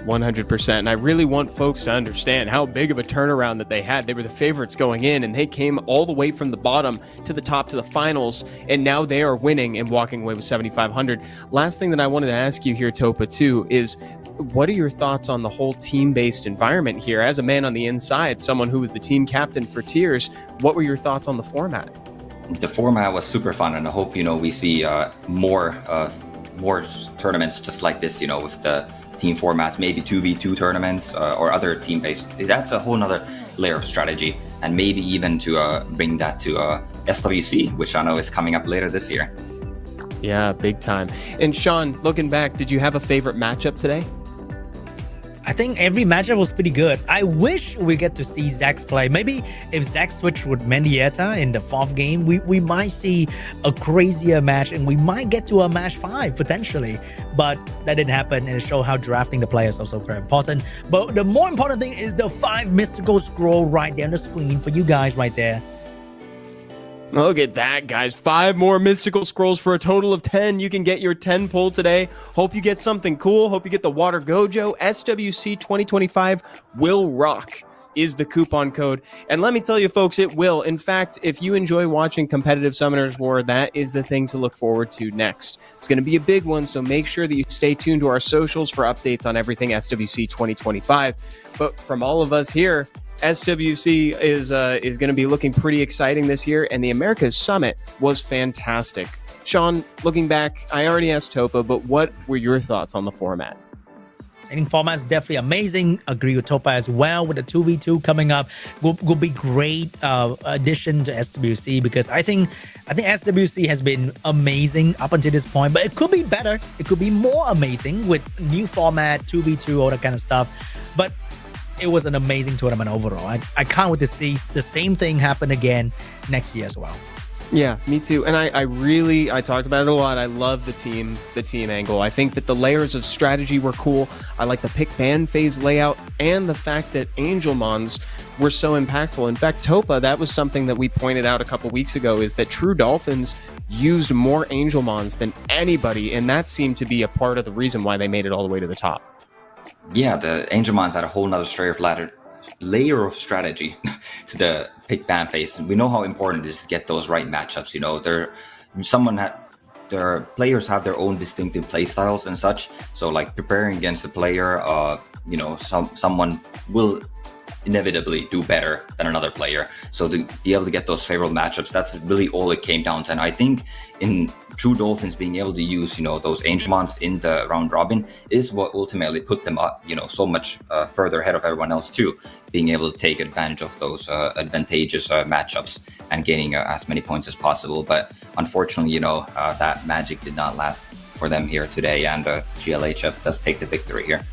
S1: 100%. And I really want folks to understand how big of a turnaround that they had. They were the favorites going in, and they came all the way from the bottom to the top to the finals, and now they are winning and walking away with 7,500. Last thing that I wanted to ask you here, Topa, too, is what are your thoughts on the whole team-based environment here? As a man on the inside, someone who was the team captain for Tiers, what were your thoughts on the format?
S2: The format was super fun, and I hope we see more tournaments just like this, with the team formats, maybe 2v2 tournaments or other team-based. That's a whole nother layer of strategy, and maybe even to bring that to SWC, which I know is coming up later this year.
S1: Yeah, big time. And Sean, looking back, did you have a favorite matchup today?
S3: I think every matchup was pretty good. I wish we get to see Zax play. Maybe if Zax switched with Mendieta in the 4th game, we might see a crazier match, and we might get to a match 5 potentially. But that didn't happen, and it showed how drafting the players is also very important. But the more important thing is the 5 mystical scroll right there on the screen for you guys right there.
S1: Look at that, guys. 5 more mystical scrolls for a total of 10. You can get your 10 pull today. Hope you get something cool. Hope you get the Water Gojo. SWC 2025 will rock is the coupon code. And let me tell you, folks, it will. In fact, if you enjoy watching Competitive Summoners War, that is the thing to look forward to next. It's going to be a big one, so make sure that you stay tuned to our socials for updates on everything SWC 2025. But from all of us here, SWC is going to be looking pretty exciting this year, and the Americas Summit was fantastic. Sean, looking back, I already asked Topa, but what were your thoughts on the format?
S3: I think format is definitely amazing. Agree with Topa as well with the 2v2 coming up. Will be great addition to SWC, because I think SWC has been amazing up until this point, but it could be better. It could be more amazing with new format, 2v2, all that kind of stuff. But it was an amazing tournament overall. I can't wait to see the same thing happen again next year as well.
S1: Yeah, me too. And I talked about it a lot. I love the team angle. I think that the layers of strategy were cool. I like the pick ban phase layout, and the fact that Angel Mons were so impactful. In fact, Topa, that was something that we pointed out a couple weeks ago, is that True Dolphins used more Angel Mons than anybody, and that seemed to be a part of the reason why they made it all the way to the top.
S2: Yeah, the Angel Mons had a whole nother layer of strategy to the pick ban phase. We know how important it is to get those right matchups. Their players have their own distinctive play styles and such. So like preparing against a player, someone will inevitably do better than another player. So to be able to get those favorable matchups, that's really all it came down to. And I think in True Dolphins being able to use, those Angel Mons in the round robin is what ultimately put them up, so much further ahead of everyone else too, being able to take advantage of those advantageous matchups and gaining as many points as possible. But unfortunately, that magic did not last for them here today, and GLHF does take the victory here.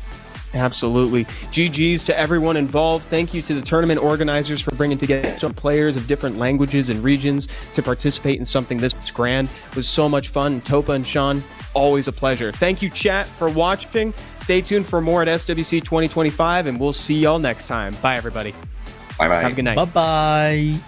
S1: Absolutely. GG's to everyone involved. Thank you to the tournament organizers for bringing together some players of different languages and regions to participate in something this grand. It was so much fun. Topa and Sean, always a pleasure. Thank you, chat, for watching. Stay tuned for more at SWC 2025, and we'll see y'all next time. Bye, everybody.
S2: Bye-bye.
S1: Have a good night.
S3: Bye-bye.